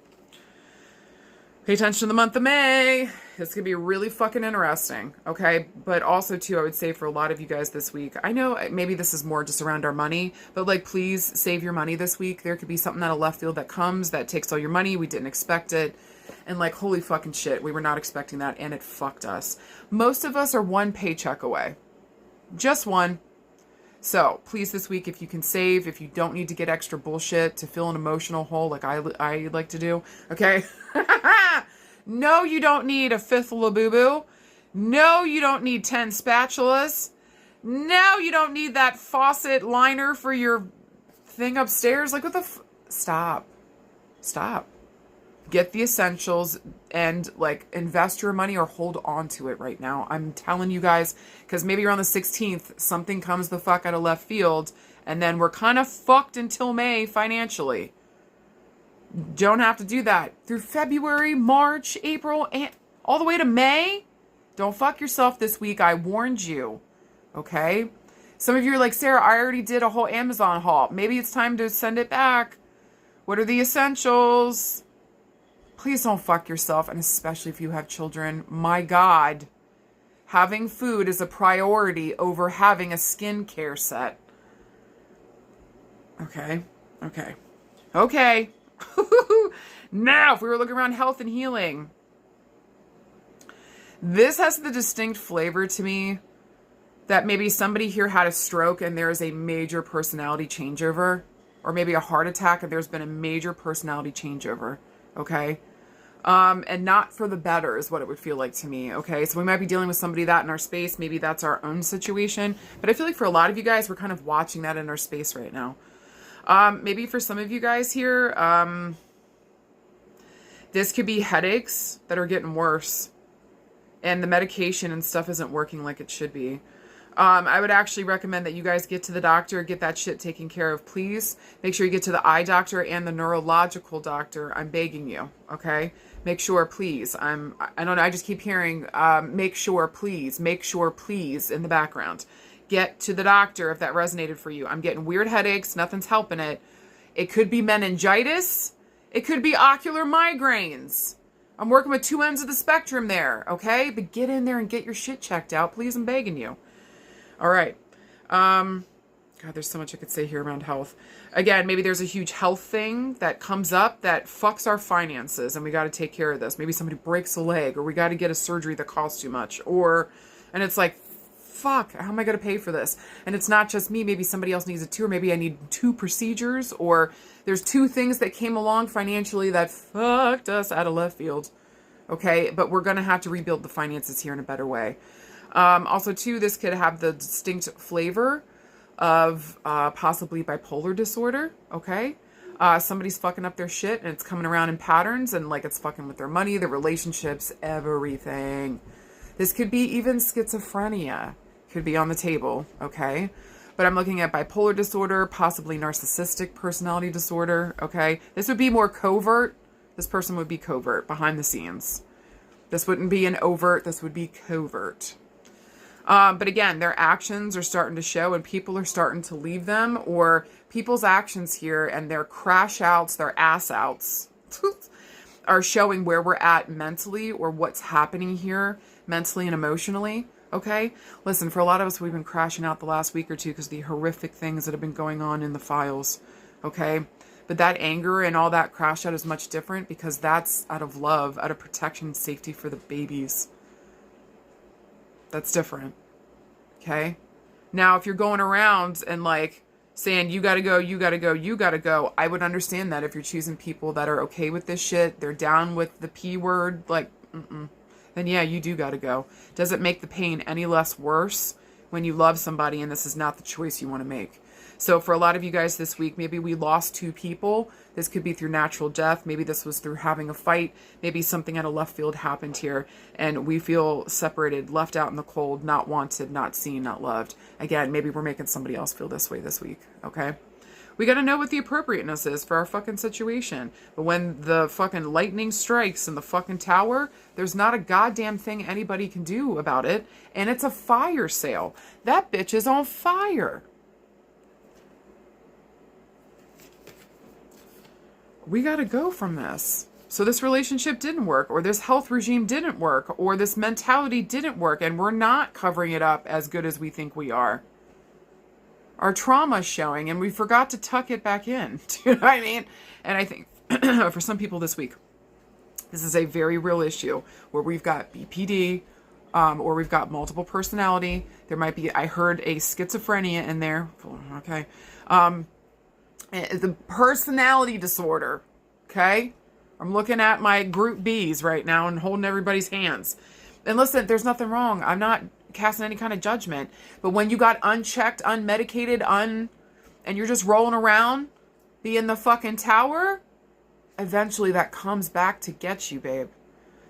Pay attention to the month of May. This could be really fucking interesting, okay? But also, too, I would say for a lot of you guys this week, I know maybe this is more just around our money, but like, please save your money this week. There could be something out of left field that comes that takes all your money. We didn't expect it. And like, holy fucking shit, we were not expecting that, and it fucked us. Most of us are one paycheck away. Just one. So please this week, if you can save, if you don't need to get extra bullshit to fill an emotional hole like I like to do, okay? No, you don't need a fifth Labubu. No, you don't need 10 spatulas. No, you don't need that faucet liner for your thing upstairs. Like, what the Stop. Stop. Get the essentials and like invest your money or hold on to it right now. I'm telling you guys, because maybe around the 16th, something comes the fuck out of left field and then we're kind of fucked until May financially. Don't have to do that. Through February, March, April, and all the way to May. Don't fuck yourself this week. I warned you. Okay? Some of you are like, Sarah, I already did a whole Amazon haul. Maybe it's time to send it back. What are the essentials? Please don't fuck yourself, and especially if you have children. My God. Having food is a priority over having a skincare set. Okay? Okay. Okay. Now, if we were looking around health and healing, this has the distinct flavor to me that maybe somebody here had a stroke and there is a major personality changeover, or maybe a heart attack and there's been a major personality changeover. Okay. And not for the better is what it would feel like to me. Okay. So we might be dealing with somebody that in our space. Maybe that's our own situation, but I feel like for a lot of you guys, we're kind of watching that in our space right now. Maybe for some of you guys here, this could be headaches that are getting worse and the medication and stuff isn't working like it should be. I would actually recommend that you guys get to the doctor, get that shit taken care of, please. Make sure you get to the eye doctor and the neurological doctor. I'm begging you, okay? Make sure, please. I don't know, I just keep hearing, make sure, please in the background. Get to the doctor if that resonated for you. I'm getting weird headaches. Nothing's helping it. It could be meningitis. It could be ocular migraines. I'm working with two ends of the spectrum there, okay? But get in there and get your shit checked out, please. I'm begging you. All right. God, there's so much I could say here around health. Again, maybe there's a huge health thing that comes up that fucks our finances and we got to take care of this. Maybe somebody breaks a leg or we got to get a surgery that costs too much. And it's like, fuck, how am I going to pay for this? And it's not just me. Maybe somebody else needs it too, or maybe I need 2 procedures, or there's 2 things that came along financially that fucked us out of left field. Okay. But we're going to have to rebuild the finances here in a better way. Also too, this could have the distinct flavor of, possibly bipolar disorder. Okay. Somebody's fucking up their shit and it's coming around in patterns and like it's fucking with their money, their relationships, everything. This could be even schizophrenia. Could be on the table, okay? But I'm looking at bipolar disorder, possibly narcissistic personality disorder, okay? This would be more covert. This person would be covert, behind the scenes. This wouldn't be an overt, this would be covert. But again, their actions are starting to show and people are starting to leave them, or people's actions here and their crash outs, their ass outs, are showing where we're at mentally or what's happening here mentally and emotionally. Okay. Listen, for a lot of us, we've been crashing out the last week or two because of the horrific things that have been going on in the files. Okay. But that anger and all that crash out is much different because that's out of love, out of protection and safety for the babies. That's different. Okay. Now, if you're going around and like saying, you got to go, you got to go, you got to go, I would understand that if you're choosing people that are okay with this shit, they're down with the P word, like, then yeah, you do got to go. Does it make the pain any less worse when you love somebody and this is not the choice you want to make? So for a lot of you guys this week, maybe we lost 2 people. This could be through natural death. Maybe this was through having a fight. Maybe something out of left field happened here and we feel separated, left out in the cold, not wanted, not seen, not loved. Again, maybe we're making somebody else feel this way this week. Okay. We got to know what the appropriateness is for our fucking situation. But when the fucking lightning strikes in the fucking tower, there's not a goddamn thing anybody can do about it. And it's a fire sale. That bitch is on fire. We got to go from this. So this relationship didn't work, or this health regime didn't work, or this mentality didn't work, and we're not covering it up as good as we think we are. Our trauma's showing, and we forgot to tuck it back in. Do you know what I mean? And I think for some people this week, this is a very real issue where we've got BPD, or we've got multiple personality. There might be, I heard a schizophrenia in there. Okay. The personality disorder. Okay. I'm looking at my group Bs right now and holding everybody's hands. And listen, there's nothing wrong. I'm not casting any kind of judgment. But when you got unchecked, unmedicated, and you're just rolling around, being the fucking tower, eventually that comes back to get you, babe.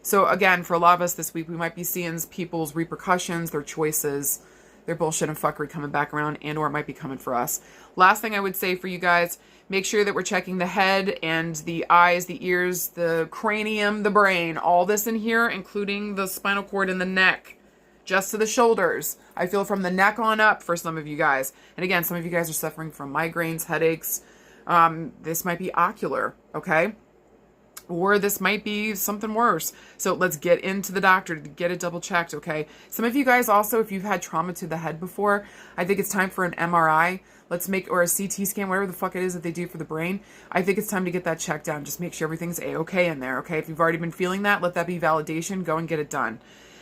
So again, for a lot of us this week, we might be seeing people's repercussions, their choices, their bullshit and fuckery coming back around, and or it might be coming for us. Last thing I would say for you guys, make sure that we're checking the head and the eyes, the ears, the cranium, the brain, all this in here, including the spinal cord and the neck, just to the shoulders. I feel from the neck on up for some of you guys. And again, some of you guys are suffering from migraines, headaches. This might be ocular, okay? Or this might be something worse. So let's get into the doctor to get it double checked, okay? Some of you guys also, if you've had trauma to the head before, I think it's time for an MRI. Or a CT scan, whatever the fuck it is that they do for the brain. I think it's time to get that checked down. Just make sure everything's A-okay in there, okay? If you've already been feeling that, let that be validation. Go and get it done.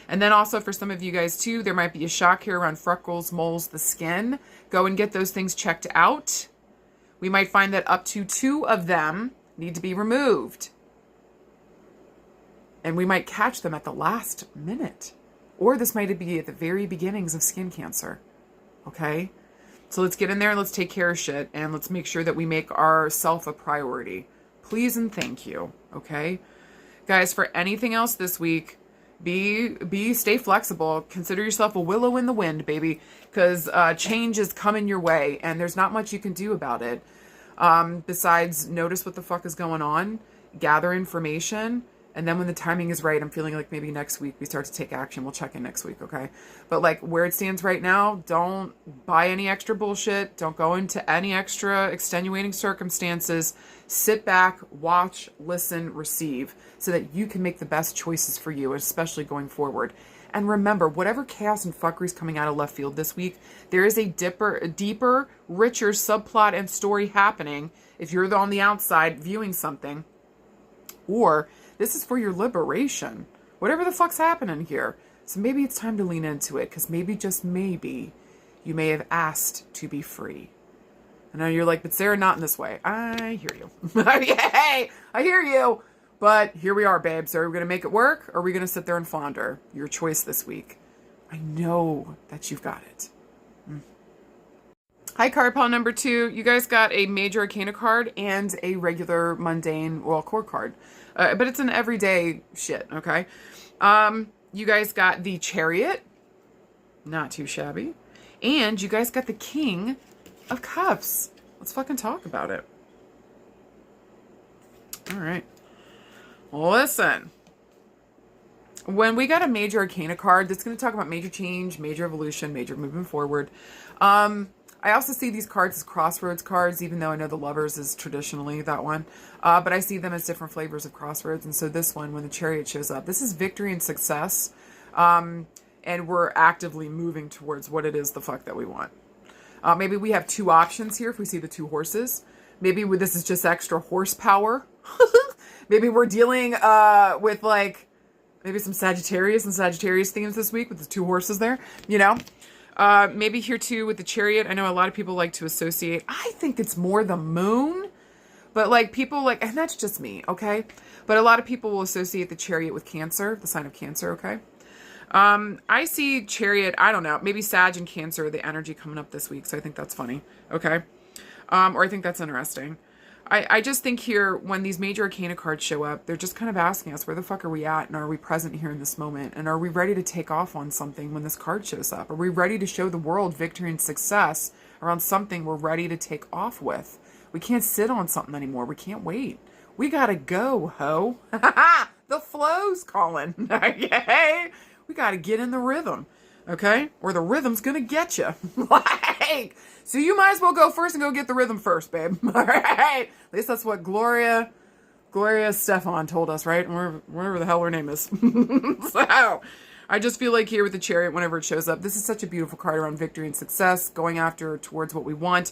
And then also for some of you guys too, there might be a shock here around freckles, moles, the skin. Go and get those things checked out. We might find that up to 2 of them need to be removed. And we might catch them at the last minute. Or this might be at the very beginnings of skin cancer. Okay? So let's get in there and let's take care of shit. And let's make sure that we make ourself a priority. Please and thank you. Okay? Guys, for anything else this week, stay flexible. Consider yourself a willow in the wind, baby. Because change is coming your way. And there's not much you can do about it. Besides, notice what the fuck is going on. Gather information. And then when the timing is right, I'm feeling like maybe next week we start to take action. We'll check in next week, okay? But like where it stands right now, don't buy any extra bullshit. Don't go into any extra extenuating circumstances. Sit back, watch, listen, receive, so that you can make the best choices for you, especially going forward. And remember, whatever chaos and fuckery is coming out of left field this week, there is a deeper, richer subplot and story happening if you're on the outside viewing something. Or this is for your liberation. Whatever the fuck's happening here. So maybe it's time to lean into it, because maybe, just maybe, you may have asked to be free. I know you're like, but Sarah, not in this way. I hear you. Hey, I hear you. But here we are, babe. So are we going to make it work, or are we going to sit there and flounder? Your choice this week. I know that you've got it. Hi, card pile number 2. You guys got a major arcana card and a regular mundane royal court card. But it's an everyday shit, okay? You guys got the Chariot. Not too shabby. And you guys got the King of Cups. Let's fucking talk about it. All right. Listen. When we got a major arcana card, that's going to talk about major change, major evolution, major movement forward. I also see these cards as crossroads cards, even though I know the Lovers is traditionally that one. But I see them as different flavors of crossroads. And so this one, when the Chariot shows up, this is victory and success. And we're actively moving towards what it is the fuck that we want. Maybe we have 2 options here if we see the 2 horses. Maybe this is just extra horsepower. Maybe we're dealing with like maybe some Sagittarius and Sagittarius themes this week with the 2 horses there, you know? Maybe here too with the Chariot. I know a lot of people like to associate. I think it's more the moon, but like people like, and that's just me, okay? But a lot of people will associate the Chariot with Cancer, the sign of Cancer, okay? I see Chariot, I don't know, maybe Sag and Cancer, the energy coming up this week. So I think that's funny, okay? Or I think that's interesting. I just think here, when these major arcana cards show up, they're just kind of asking us, where the fuck are we at? And are we present here in this moment? And are we ready to take off on something when this card shows up? Are we ready to show the world victory and success around something we're ready to take off with? We can't sit on something anymore. We can't wait. We gotta go, ho. The flow's calling. Okay? We gotta get in the rhythm. Okay? Or the rhythm's gonna get you. Like, so you might as well go first and go get the rhythm first, babe. All right? At least that's what Gloria Gloria Stefan told us, right? Whatever the hell her name is. So, I just feel like here with the Chariot, whenever it shows up, this is such a beautiful card around victory and success, going after towards what we want.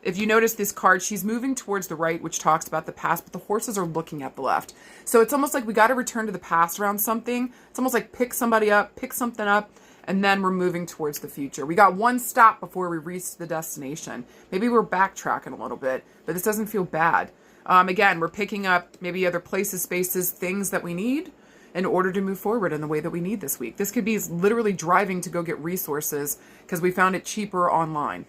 If you notice this card, she's moving towards the right, which talks about the past, but the horses are looking at the left. So it's almost like we got to return to the past around something. It's almost like pick somebody up, pick something up, and then we're moving towards the future. We got one stop before we reach the destination. Maybe we're backtracking a little bit, but this doesn't feel bad. Again, we're picking up maybe other places, spaces, things that we need in order to move forward in the way that we need this week. This could be literally driving to go get resources because we found it cheaper online.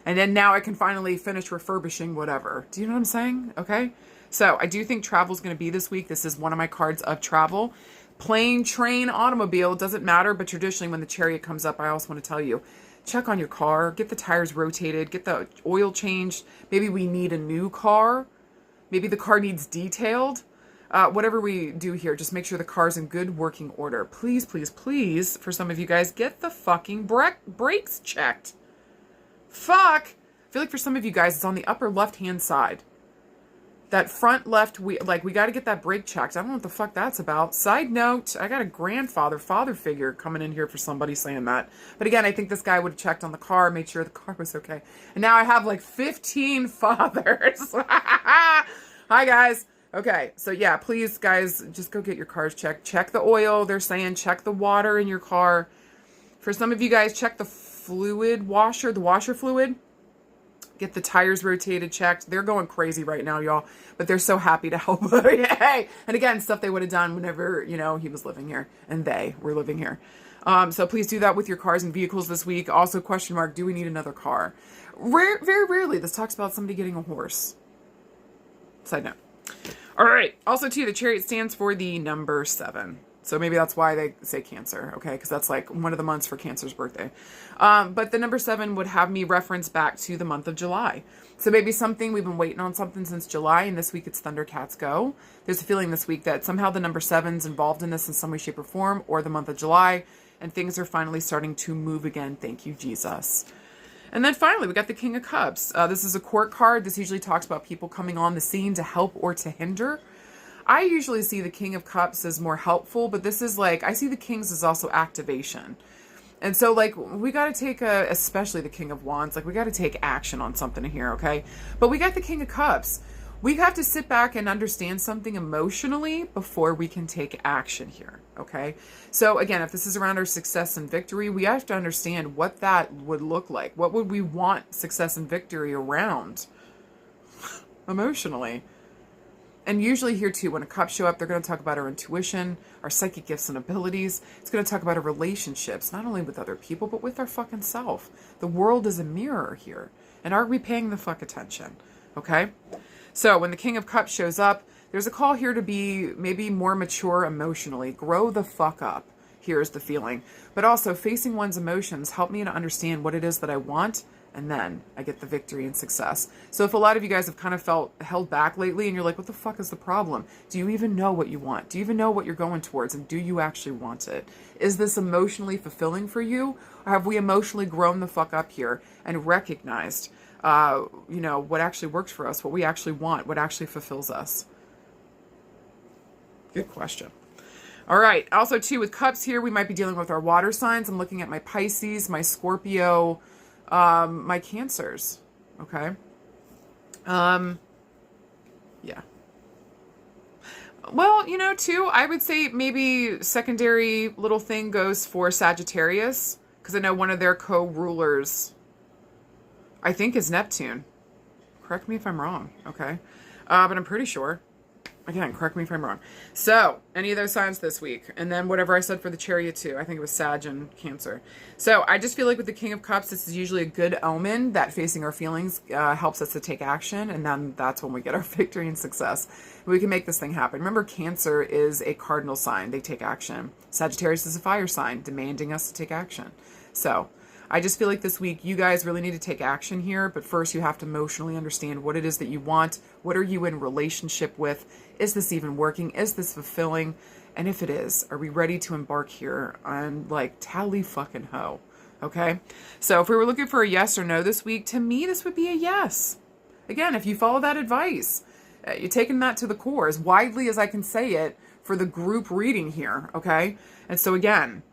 And then now I can finally finish refurbishing whatever. Do you know what I'm saying? Okay. So I do think travel is going to be this week. This is one of my cards of travel. Plane, train, automobile, doesn't matter. But traditionally when the Chariot comes up, I also want to tell you, check on your car, get the tires rotated, get the oil changed. Maybe we need a new car. Maybe the car needs detailed. Whatever we do here, just make sure the car's in good working order. Please, please, please, for some of you guys, get the fucking brakes checked. Fuck. I feel like for some of you guys, it's on the upper left-hand side. That front left, we got to get that brake checked. I don't know what the fuck that's about. Side note, I got a father figure coming in here for somebody saying that. But again, I think this guy would have checked on the car, made sure the car was okay. And now I have like 15 fathers. Hi, guys. Okay, so yeah, please, guys, just go get your cars checked. Check the oil. They're saying check the water in your car. For some of you guys, check the fluid washer, the washer fluid. Get the tires rotated, checked. They're going crazy right now, y'all. But they're so happy to help. Hey! And again, stuff they would have done whenever, he was living here. And they were living here. So please do that with your cars and vehicles this week. Also, question mark, do we need another car? Very rarely this talks about somebody getting a horse. Side note. All right. Also, too, the Chariot stands for the number 7. So maybe that's why they say Cancer, okay? Because that's like one of the months for Cancer's birthday. But the number 7 would have me reference back to the month of July. So maybe something, we've been waiting on something since July, and this week it's Thundercats Go. There's a feeling this week that somehow the number 7's involved in this in some way, shape, or form, or the month of July, and things are finally starting to move again. Thank you, Jesus. And then finally, we got the King of Cups. This is a court card. This usually talks about people coming on the scene to help or to hinder. I usually see the King of Cups as more helpful, but this is like, I see the Kings as also activation. And so, like, we got to take especially the King of Wands, like, we got to take action on something here, okay? But we got the King of Cups. We have to sit back and understand something emotionally before we can take action here, okay? So, again, if this is around our success and victory, we have to understand what that would look like. What would we want success and victory around emotionally? And usually here too, when a cup show up, they're going to talk about our intuition, our psychic gifts and abilities. It's going to talk about our relationships, not only with other people, but with our fucking self. The world is a mirror here. And are we paying the fuck attention? Okay? So when the King of Cups shows up, there's a call here to be maybe more mature emotionally. Grow the fuck up. Here's the feeling. But also facing one's emotions help me to understand what it is that I want, and then I get the victory and success. So if a lot of you guys have kind of felt held back lately and you're like, what the fuck is the problem? Do you even know what you want? Do you even know what you're going towards? And do you actually want it? Is this emotionally fulfilling for you? Or have we emotionally grown the fuck up here and recognized, what actually works for us, what we actually want, what actually fulfills us? Good question. All right. Also, too, with cups here, we might be dealing with our water signs. I'm looking at my Pisces, my Scorpio, my Cancers. Okay. Yeah. Well, too, I would say maybe secondary little thing goes for Sagittarius, because I know one of their co-rulers, I think, is Neptune. Correct me if I'm wrong. Okay. But I'm pretty sure. Again, correct me if I'm wrong. So, any of those signs this week. And then whatever I said for the Chariot too. I think it was Sag and Cancer. So, I just feel like with the King of Cups, this is usually a good omen that facing our feelings helps us to take action. And then that's when we get our victory and success. We can make this thing happen. Remember, Cancer is a cardinal sign. They take action. Sagittarius is a fire sign, demanding us to take action. So, I just feel like this week you guys really need to take action here, but first you have to emotionally understand what it is that you want. What are you in relationship with? Is this even working? Is this fulfilling? And if it is, are we ready to embark here on tally fucking ho? Okay? So if we were looking for a yes or no this week, to me this would be a yes. Again, if you follow that advice, You're taking that to the core as widely as I can say it for the group reading here, okay? And so again,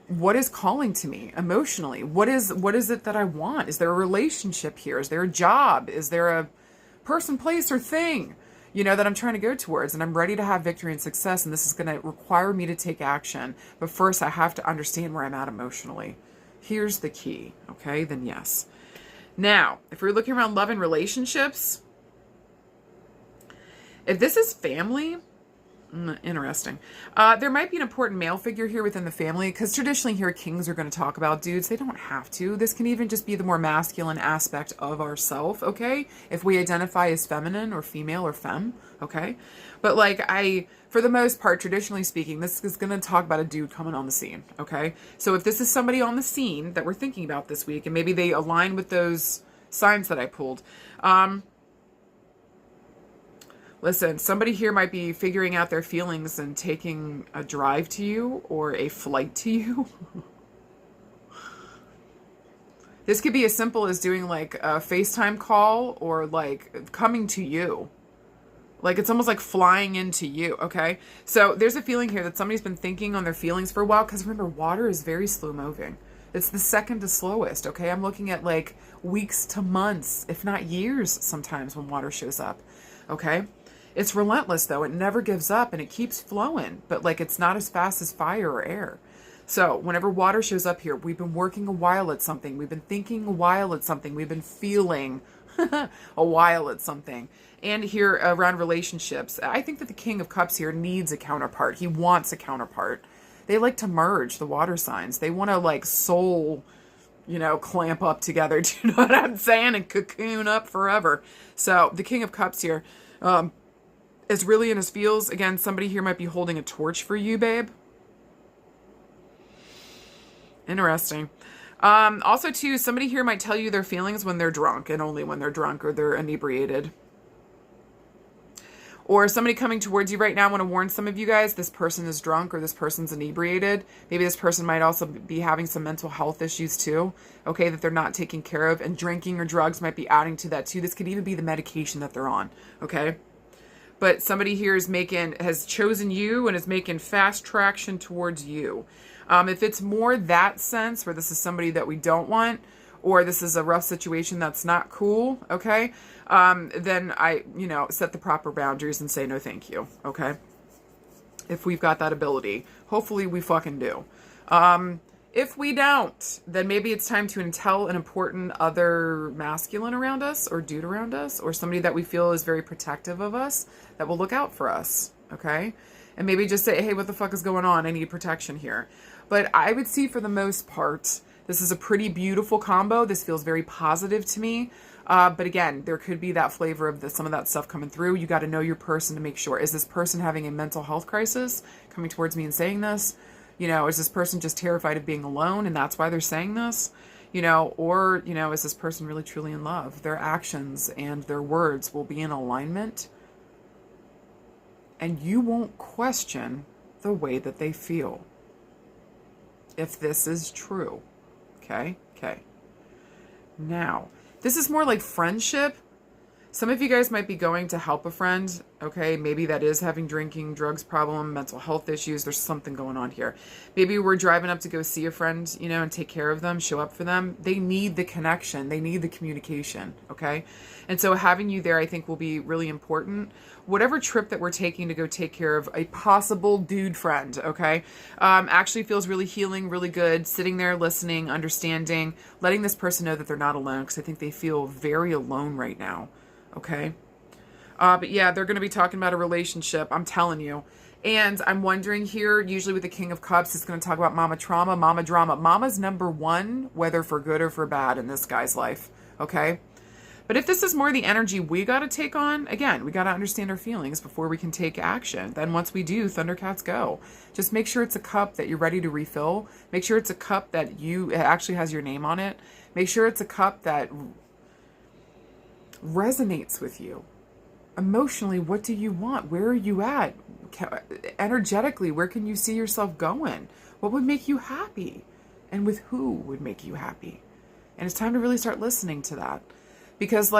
what is calling to me emotionally? What is it that I want? Is there a relationship here? Is there a job? Is there a person, place, or thing, that I'm trying to go towards? And I'm ready to have victory and success, and this is going to require me to take action. But first, I have to understand where I'm at emotionally. Here's the key, okay? Then yes. Now, if we're looking around love and relationships, if this is family, interesting. There might be an important male figure here within the family, because traditionally here kings are going to talk about dudes. They don't have to. This can even just be the more masculine aspect of ourself, okay? If we identify as feminine or female or femme, okay? But for the most part, traditionally speaking, this is going to talk about a dude coming on the scene, okay? So if this is somebody on the scene that we're thinking about this week, and maybe they align with those signs that I pulled, listen, somebody here might be figuring out their feelings and taking a drive to you or a flight to you. This could be as simple as doing a FaceTime call or coming to you. It's almost like flying into you, okay? So there's a feeling here that somebody's been thinking on their feelings for a while, because remember, water is very slow moving. It's the second to slowest, okay? I'm looking at weeks to months, if not years sometimes when water shows up, okay? It's relentless, though. It never gives up, and it keeps flowing. But, it's not as fast as fire or air. So, whenever water shows up here, we've been working a while at something. We've been thinking a while at something. We've been feeling a while at something. And here, around relationships, I think that the King of Cups here needs a counterpart. He wants a counterpart. They like to merge, the water signs. They want to, soul, clamp up together. Do you know what I'm saying? And cocoon up forever. So, the King of Cups here, is really in his feels. Again, somebody here might be holding a torch for you, babe. Interesting. Also, too, somebody here might tell you their feelings when they're drunk, and only when they're drunk or they're inebriated. Or somebody coming towards you right now, I want to warn some of you guys, this person is drunk or this person's inebriated. Maybe this person might also be having some mental health issues too, okay, that they're not taking care of. And drinking or drugs might be adding to that too. This could even be the medication that they're on, okay? But somebody here has chosen you and is making fast traction towards you. If it's more that sense where this is somebody that we don't want, or this is a rough situation that's not cool, okay, then I, set the proper boundaries and say no thank you, okay? If we've got that ability. Hopefully we fucking do. If we don't, then maybe it's time to tell an important other masculine around us or dude around us or somebody that we feel is very protective of us that will look out for us, okay? And maybe just say, hey, what the fuck is going on? I need protection here. But I would see for the most part, this is a pretty beautiful combo. This feels very positive to me. But again, there could be that flavor of some of that stuff coming through. You got to know your person to make sure. Is this person having a mental health crisis coming towards me and saying this? Is this person just terrified of being alone and that's why they're saying this? Or is this person really truly in love? Their actions and their words will be in alignment, and you won't question the way that they feel. If this is true, okay? Now, this is more like friendship. Some of you guys might be going to help a friend, okay? Maybe that is having drinking, drugs problem, mental health issues. There's something going on here. Maybe we're driving up to go see a friend, and take care of them, show up for them. They need the connection. They need the communication, okay? And so having you there, I think, will be really important. Whatever trip that we're taking to go take care of a possible dude friend, okay, actually feels really healing, really good. Sitting there, listening, understanding, letting this person know that they're not alone, because I think they feel very alone right now. Okay. But yeah, they're going to be talking about a relationship. I'm telling you. And I'm wondering here, usually with the King of Cups, it's going to talk about mama trauma, mama drama. Mama's number one, whether for good or for bad in this guy's life. Okay. But if this is more the energy we got to take on, again, we got to understand our feelings before we can take action. Then once we do, Thundercats go. Just make sure it's a cup that you're ready to refill. Make sure it's a cup that it actually has your name on it. Make sure it's a cup that resonates with you. Emotionally, what do you want? Where are you at? Energetically, where can you see yourself going? What would make you happy? And with who would make you happy? And it's time to really start listening to that. Because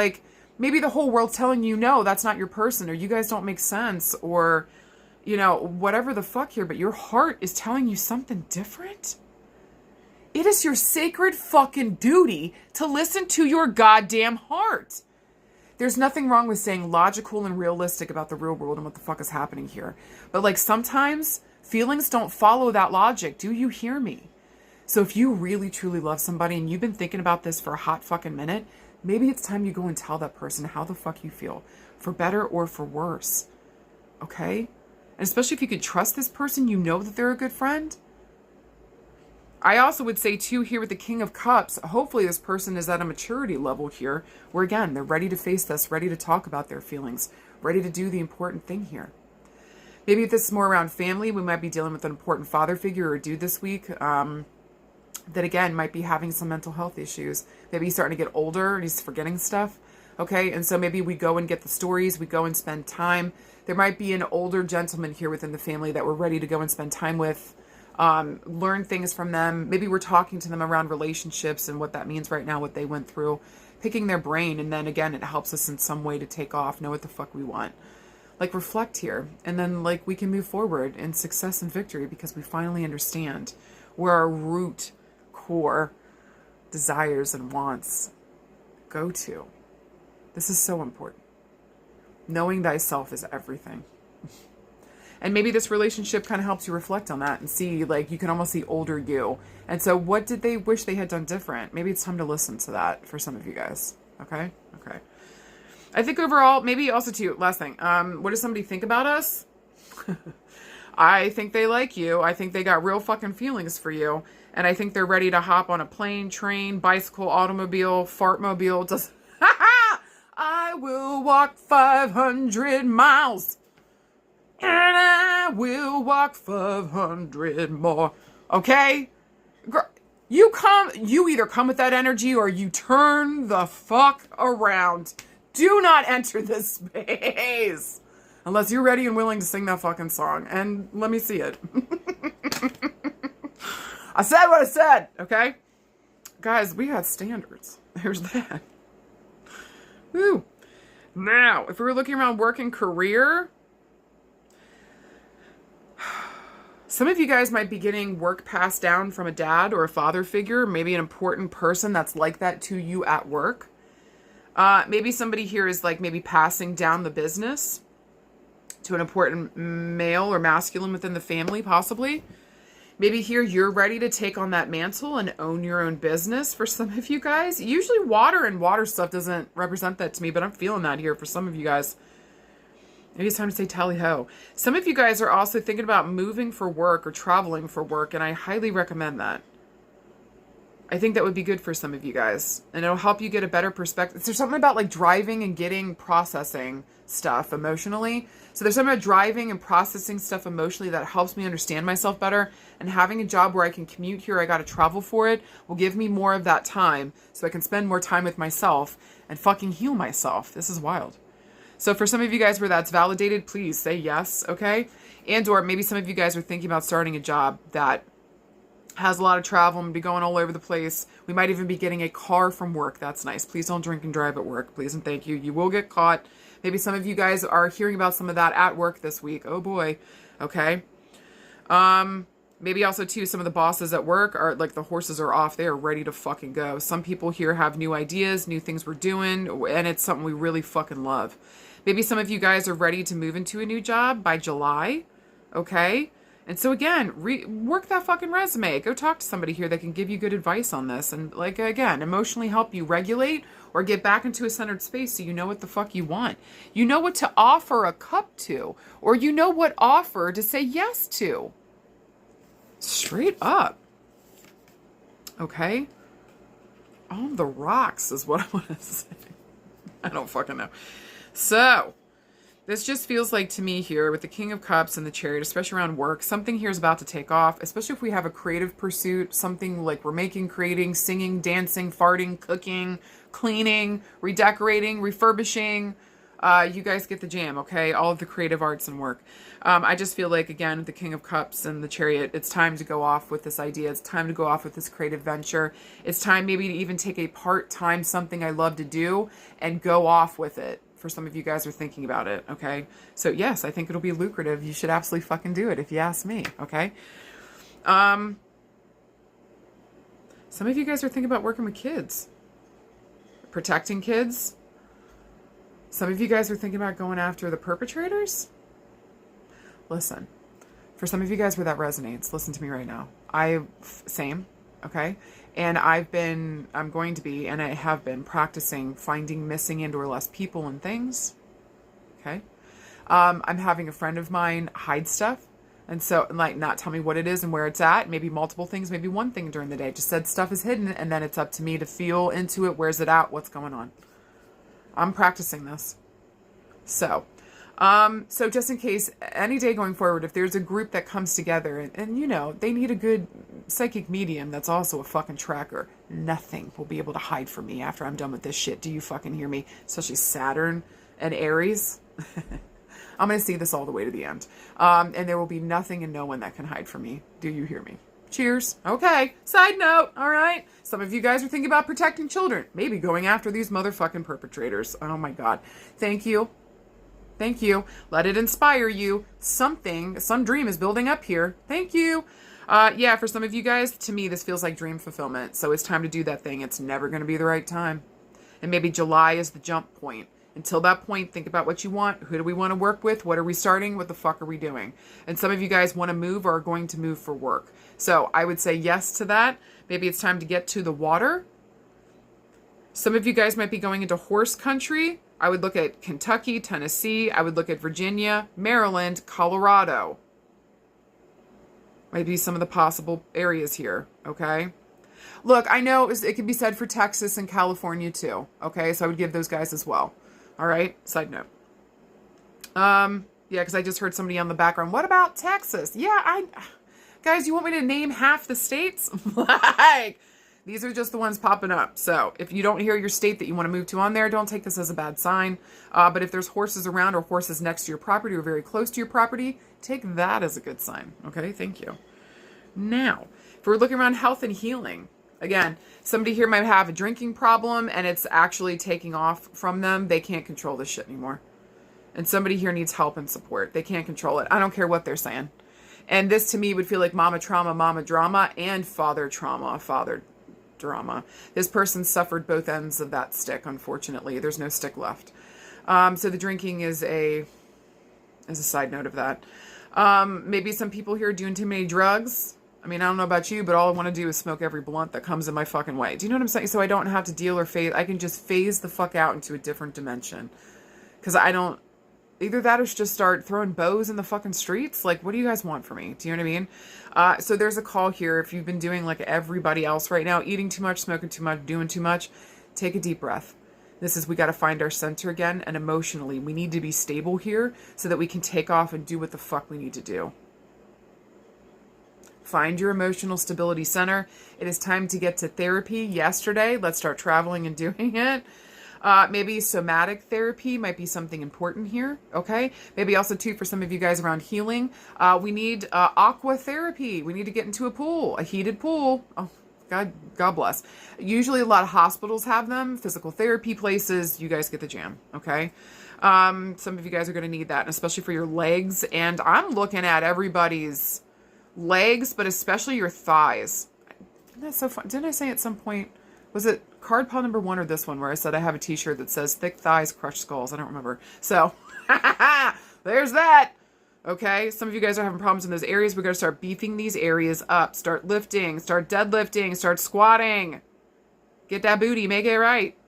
maybe the whole world's telling you, no, that's not your person, or you guys don't make sense, or, you know, whatever the fuck here, but your heart is telling you something different. It is your sacred fucking duty to listen to your goddamn heart. There's nothing wrong with saying logical and realistic about the real world and what the fuck is happening here. But like sometimes feelings don't follow that logic. Do you hear me? So if you really truly love somebody and you've been thinking about this for a hot fucking minute, maybe it's time you go and tell that person how the fuck you feel, for better or for worse. Okay? And especially if you can trust this person, you know that they're a good friend. I also would say too here with the King of Cups, hopefully this person is at a maturity level here where again, they're ready to face this, ready to talk about their feelings, ready to do the important thing here. Maybe if this is more around family, we might be dealing with an important father figure or dude this week that again might be having some mental health issues. Maybe he's starting to get older and he's forgetting stuff. Okay, and so maybe we go and get the stories, we go and spend time. There might be an older gentleman here within the family that we're ready to go and spend time with. Learn things from them. Maybe we're talking to them around relationships and what that means right now, what they went through, picking their brain. And then again, it helps us in some way to take off, know what the fuck we want. Like reflect here. And then like we can move forward in success and victory because we finally understand where our root core desires and wants go to. This is so important. Knowing thyself is everything. And maybe this relationship kind of helps you reflect on that and see, like, you can almost see older you. And so what did they wish they had done different? Maybe it's time to listen to that for some of you guys. Okay? Okay. I think overall, maybe also too, last thing. What does somebody think about us? I think they like you. I think they got real fucking feelings for you. And I think they're ready to hop on a plane, train, bicycle, automobile, fartmobile. Just, I will walk 500 miles. And I will walk 500 more. Okay? You either come with that energy or you turn the fuck around. Do not enter this space. Unless you're ready and willing to sing that fucking song. And let me see it. I said what I said, okay? Guys, we had standards. There's that. Woo. Now, if we were looking around work and career, some of you guys might be getting work passed down from a dad or a father figure, maybe an important person that's like that to you at work. Maybe somebody here is like maybe passing down the business to an important male or masculine within the family, possibly. Maybe here you're ready to take on that mantle and own your own business for some of you guys. Usually water and water stuff doesn't represent that to me, but I'm feeling that here for some of you guys. Maybe it's time to say tally ho. Some of you guys are also thinking about moving for work or traveling for work, and I highly recommend that. I think that would be good for some of you guys, and it'll help you get a better perspective. There's something about like driving and processing stuff emotionally. So there's something about driving and processing stuff emotionally that helps me understand myself better, and having a job where I can commute here, I got to travel for it, will give me more of that time so I can spend more time with myself and fucking heal myself. This is wild. So for some of you guys where that's validated, please say yes, okay? And or maybe some of you guys are thinking about starting a job that has a lot of travel and be going all over the place. We might even be getting a car from work. That's nice. Please don't drink and drive at work. Please and thank you. You will get caught. Maybe some of you guys are hearing about some of that at work this week. Oh boy. Okay. Maybe also too, some of the bosses at work are like the horses are off. They are ready to fucking go. Some people here have new ideas, new things we're doing, and it's something we really fucking love. Maybe some of you guys are ready to move into a new job by July. Okay. And so again, work that fucking resume. Go talk to somebody here that can give you good advice on this. And like, again, emotionally help you regulate or get back into a centered space so you know what the fuck you want. You know what to offer a cup to, or you know what offer to say yes to. Straight up. Okay? On the rocks is what I want to say. I don't fucking know. So, this just feels like to me here with the King of Cups and the Chariot, especially around work, something here is about to take off, especially if we have a creative pursuit, something like we're making, creating, singing, dancing, farting, cooking, cleaning, redecorating, refurbishing, You guys get the jam, okay? All of the creative arts and work. I just feel like, again, the King of Cups and the Chariot, it's time to go off with this idea. It's time to go off with this creative venture. It's time maybe to even take a part-time something I love to do and go off with it. For some of you guys are thinking about it, okay? So yes, I think it'll be lucrative. You should absolutely fucking do it if you ask me, okay? Some of you guys are thinking about working with kids. Protecting kids. Some of you guys are thinking about going after the perpetrators. Listen, for some of you guys where that resonates, listen to me right now. Same, okay? And I'm going to be, and I have been practicing finding missing and or lost people and things, okay? I'm having a friend of mine hide stuff. And so, like, not tell me what it is and where it's at. Maybe multiple things, maybe one thing during the day. Just said stuff is hidden, and then it's up to me to feel into it. Where's it at? What's going on? I'm practicing this. So just in case, any day going forward, if there's a group that comes together and you know, they need a good psychic medium that's also a fucking tracker, nothing will be able to hide from me after I'm done with this shit. Do you fucking hear me? Especially Saturn and Aries. I'm going to see this all the way to the end. And there will be nothing and no one that can hide from me. Do you hear me? Cheers. Okay. Side note. All right. Some of you guys are thinking about protecting children. Maybe going after these motherfucking perpetrators. Oh my God. Thank you. Thank you. Let it inspire you. Some dream is building up here. Thank you. Yeah, for some of you guys, to me, this feels like dream fulfillment. So it's time to do that thing. It's never going to be the right time. And maybe July is the jump point. Until that point, think about what you want. Who do we want to work with? What are we starting? What the fuck are we doing? And some of you guys want to move or are going to move for work. So I would say yes to that. Maybe it's time to get to the water. Some of you guys might be going into horse country. I would look at Kentucky, Tennessee. I would look at Virginia, Maryland, Colorado. Might be some of the possible areas here, okay? Look, I know it can be said for Texas and California too, okay? So I would give those guys as well. All right, side note. Yeah, because I just heard somebody on the background. What about Texas? Yeah, guys, you want me to name half the states? Like, these are just the ones popping up. So if you don't hear your state that you want to move to on there, don't take this as a bad sign. But if there's horses around or horses next to your property or very close to your property, take that as a good sign. Okay, thank you. Now, if we're looking around health and healing, again, somebody here might have a drinking problem and it's actually taking off from them. They can't control this shit anymore. And somebody here needs help and support. They can't control it. I don't care what they're saying. And this to me would feel like mama trauma, mama drama, and father trauma, father drama. This person suffered both ends of that stick, unfortunately. There's no stick left. So the drinking is a side note of that. Maybe some people here are doing too many drugs. I mean, I don't know about you, but all I want to do is smoke every blunt that comes in my fucking way. Do you know what I'm saying? So I don't have to deal or phase. I can just phase the fuck out into a different dimension. Because I don't... Either that or just start throwing bows in the fucking streets. Like, what do you guys want from me? Do you know what I mean? So there's a call here. If you've been doing like everybody else right now, eating too much, smoking too much, doing too much, take a deep breath. This is, we got to find our center again. And emotionally, we need to be stable here so that we can take off and do what the fuck we need to do. Find your emotional stability center. It is time to get to therapy yesterday. Let's start traveling and doing it. Maybe somatic therapy might be something important here, okay? Maybe also, too, for some of you guys around healing, we need aqua therapy. We need to get into a pool, a heated pool. Oh, God bless. Usually a lot of hospitals have them, physical therapy places. You guys get the jam, okay? Some of you guys are going to need that, and especially for your legs. And I'm looking at everybody's legs, but especially your thighs. Isn't that so fun? Didn't I say at some point, was it card pile number 1 or this one where I said I have a t-shirt that says thick thighs, crushed skulls? I don't remember. So there's that. Okay. Some of you guys are having problems in those areas. We're going to start beefing these areas up. Start lifting, start deadlifting, start squatting. Get that booty, make it right.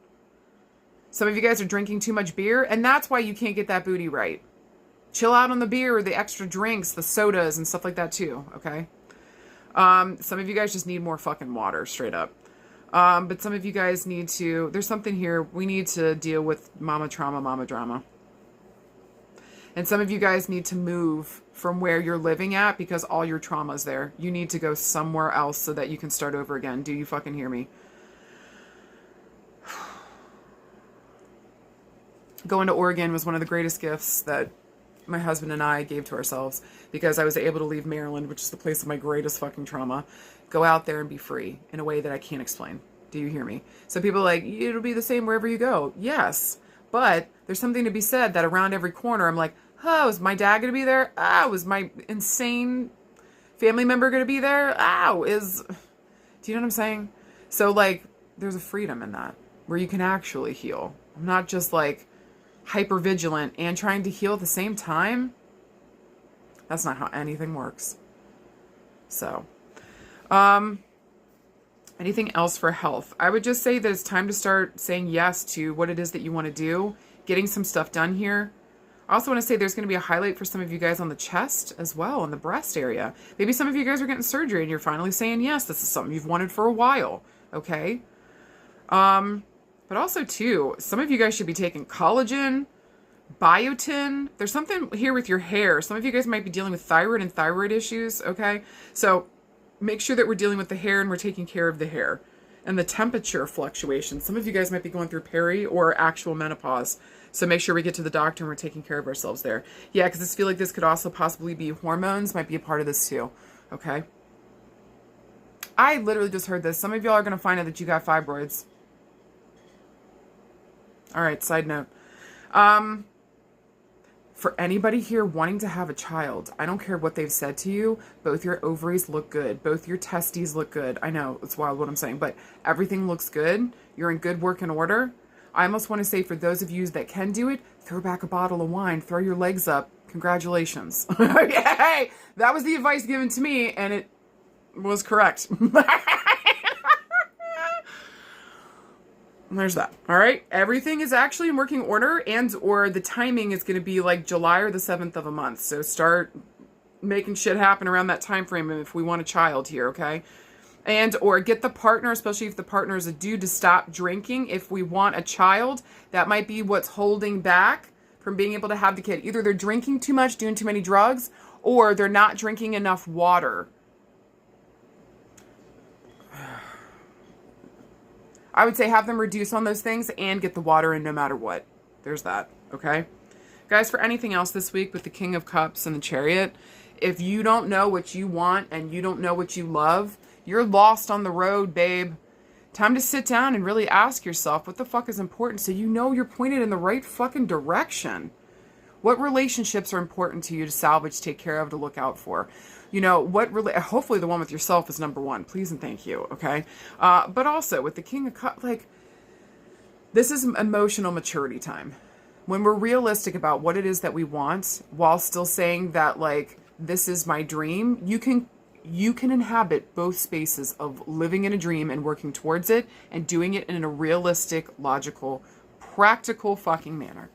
Some of you guys are drinking too much beer, and that's why you can't get that booty right. Chill out on the beer, the extra drinks, the sodas and stuff like that too. Okay. Some of you guys just need more fucking water, straight up. But some of you guys need to, there's something here, we need to deal with mama trauma, mama drama. And some of you guys need to move from where you're living at because all your trauma's there. You need to go somewhere else so that you can start over again. Do you fucking hear me? Going to Oregon was one of the greatest gifts that my husband and I gave to ourselves, because I was able to leave Maryland, which is the place of my greatest fucking trauma, go out there and be free in a way that I can't explain. Do you hear me? So people are like, it'll be the same wherever you go. Yes, but there's something to be said that around every corner, I'm like, oh, is my dad going to be there? Oh, is my insane family member going to be there? Oh, do you know what I'm saying? So like, there's a freedom in that where you can actually heal. I'm not just like hyper vigilant and trying to heal at the same time. That's not how anything works. So, anything else for health? I would just say that it's time to start saying yes to what it is that you want to do, getting some stuff done here. I also want to say there's going to be a highlight for some of you guys on the chest as well, in the breast area. Maybe some of you guys are getting surgery and you're finally saying yes, this is something you've wanted for a while. Okay. But also too, some of you guys should be taking collagen, biotin. There's something here with your hair. Some of you guys might be dealing with thyroid and thyroid issues. Okay. So make sure that we're dealing with the hair and we're taking care of the hair. And the temperature fluctuations. Some of you guys might be going through peri or actual menopause. So make sure we get to the doctor and we're taking care of ourselves there. Yeah, because I feel like this could also possibly be hormones, might be a part of this too. Okay. I literally just heard this. Some of y'all are going to find out that you got fibroids. All right, side note. For anybody here wanting to have a child, I don't care what they've said to you, both your ovaries look good, both your testes look good. I know, it's wild what I'm saying, but everything looks good. You're in good working order. I almost want to say, for those of you that can do it, throw back a bottle of wine, throw your legs up. Congratulations. Yay! That was the advice given to me, and it was correct. There's that. All right. Everything is actually in working order, and or the timing is going to be like July or the 7th of a month. So start making shit happen around that time frame if we want a child here, okay? And or get the partner, especially if the partner is a dude, to stop drinking. If we want a child, that might be what's holding back from being able to have the kid. Either they're drinking too much, doing too many drugs, or they're not drinking enough water. I would say have them reduce on those things and get the water in no matter what. There's that, okay? Guys, for anything else this week with the King of Cups and the Chariot, if you don't know what you want and you don't know what you love, you're lost on the road, babe. Time to sit down and really ask yourself what the fuck is important so you know you're pointed in the right fucking direction. What relationships are important to you to salvage, take care of, to look out for? You know, hopefully the one with yourself is number one. Please and thank you, okay? But also, with the King of Cups, like, this is emotional maturity time. When we're realistic about what it is that we want, while still saying that, like, this is my dream, you can inhabit both spaces of living in a dream and working towards it and doing it in a realistic, logical, practical fucking manner.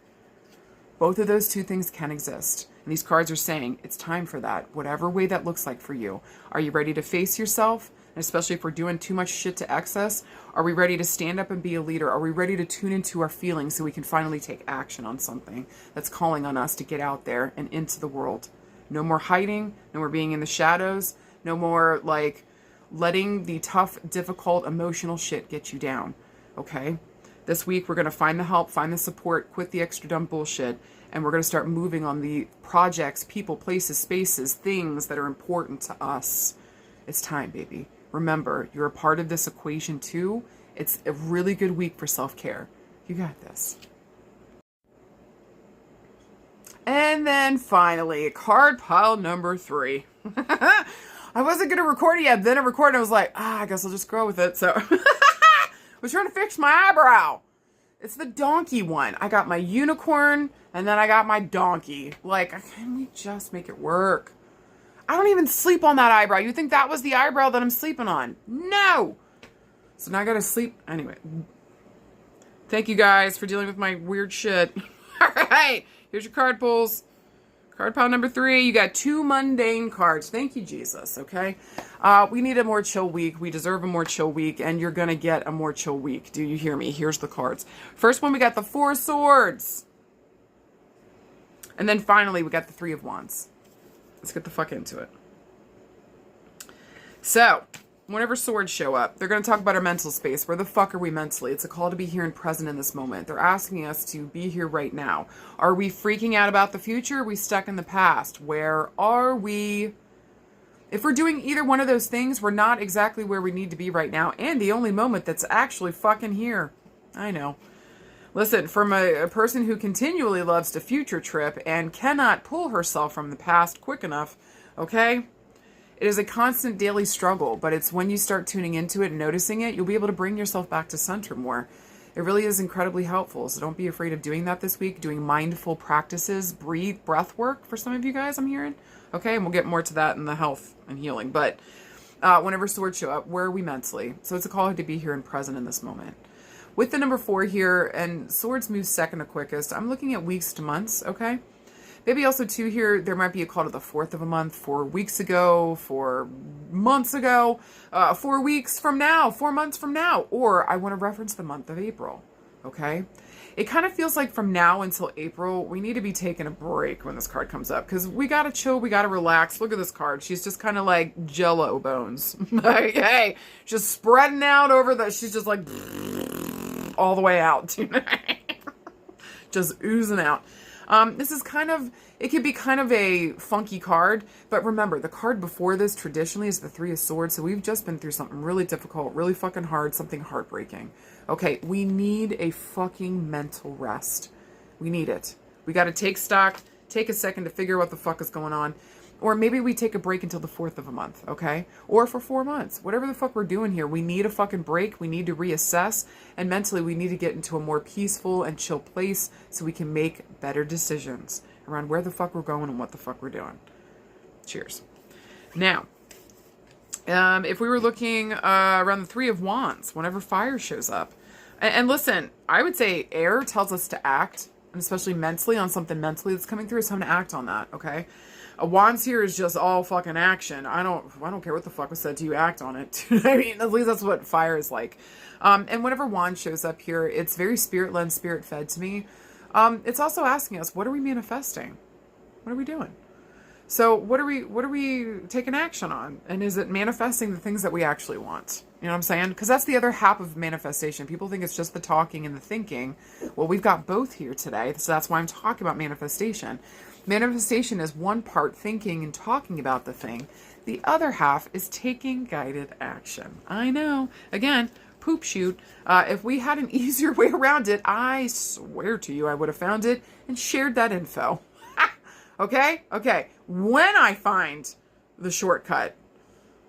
Both of those two things can exist. And these cards are saying it's time for that, whatever way that looks like for you. Are you ready to face yourself? And especially if we're doing too much shit to excess, are we ready to stand up and be a leader? Are we ready to tune into our feelings so we can finally take action on something that's calling on us to get out there and into the world? No more hiding, no more being in the shadows, no more like letting the tough, difficult, emotional shit get you down, okay? This week, we're going to find the help, find the support, quit the extra dumb bullshit, and we're going to start moving on the projects, people, places, spaces, things that are important to us. It's time, baby. Remember, you're a part of this equation too. It's a really good week for self-care. You got this. And then finally, card pile number 3. I wasn't going to record it yet. Then I recorded. I was like, I guess I'll just go with it. So I was trying to fix my eyebrow. It's the donkey one. I got my unicorn and then I got my donkey. Like, can we just make it work? I don't even sleep on that eyebrow. You think that was the eyebrow that I'm sleeping on? No. So now I got to sleep. Anyway. Thank you guys for dealing with my weird shit. All right. Here's your card pulls. Card pile number 3. You got 2 mundane cards. Thank you, Jesus. Okay. We need a more chill week. We deserve a more chill week. And you're going to get a more chill week. Do you hear me? Here's the cards. First one, we got the 4 swords. And then finally, we got the 3 of wands. Let's get the fuck into it. So, whenever swords show up, they're going to talk about our mental space. Where the fuck are we mentally? It's a call to be here and present in this moment. They're asking us to be here right now. Are we freaking out about the future? Are we stuck in the past? Where are we? If we're doing either one of those things, we're not exactly where we need to be right now. And the only moment that's actually fucking here. I know. Listen, from a person who continually loves to future trip and cannot pull herself from the past quick enough, okay? It is a constant daily struggle, but it's when you start tuning into it and noticing it, you'll be able to bring yourself back to center more. It really is incredibly helpful, so don't be afraid of doing that this week, doing mindful practices, breath work for some of you guys, I'm hearing. Okay, and we'll get more to that in the health and healing. But whenever swords show up, where are we mentally? So it's a call to be here and present in this moment. With the number 4 here, and swords move second to quickest, I'm looking at weeks to months, okay? Maybe also, too, here, there might be a call to the 4th of a month, 4 weeks ago, 4 months ago, 4 weeks from now, 4 months from now. Or I want to reference the month of April, okay? It kind of feels like from now until April, we need to be taking a break when this card comes up. Because we got to chill, we got to relax. Look at this card. She's just kind of like Jell-O bones. Like, hey, just spreading out over the... She's just like... all the way out tonight. Just oozing out. This is kind of, it could be kind of a funky card, but remember, the card before this traditionally is the 3 of Swords, so we've just been through something really difficult, really fucking hard, something heartbreaking. Okay, we need a fucking mental rest. We need it. We got to take stock, take a second to figure out what the fuck is going on. Or maybe we take a break until the 4th of a month, okay? Or for 4 months. Whatever the fuck we're doing here, we need a fucking break. We need to reassess. And mentally, we need to get into a more peaceful and chill place so we can make better decisions around where the fuck we're going and what the fuck we're doing. Cheers. Now, if we were looking around the 3 of Wands, whenever fire shows up. And listen, I would say air tells us to act, and especially mentally, on something mentally that's coming through, so I'm going to act on that, okay? A Wands here is just all fucking action. I don't care what the fuck was said to you, act on it. I mean, at least that's what fire is like. And whenever Wands shows up here, it's very spirit-led, spirit-fed to me. It's also asking us, what are we manifesting? What are we doing? So what are we taking action on? And is it manifesting the things that we actually want? You know what I'm saying? Because that's the other half of manifestation. People think it's just the talking and the thinking. Well, we've got both here today. So that's why I'm talking about manifestation. Manifestation is one part thinking and talking about the thing. The other half is taking guided action. I know. Again, poop shoot. If we had an easier way around it, I swear to you, I would have found it and shared that info. Okay? Okay. When I find the shortcut,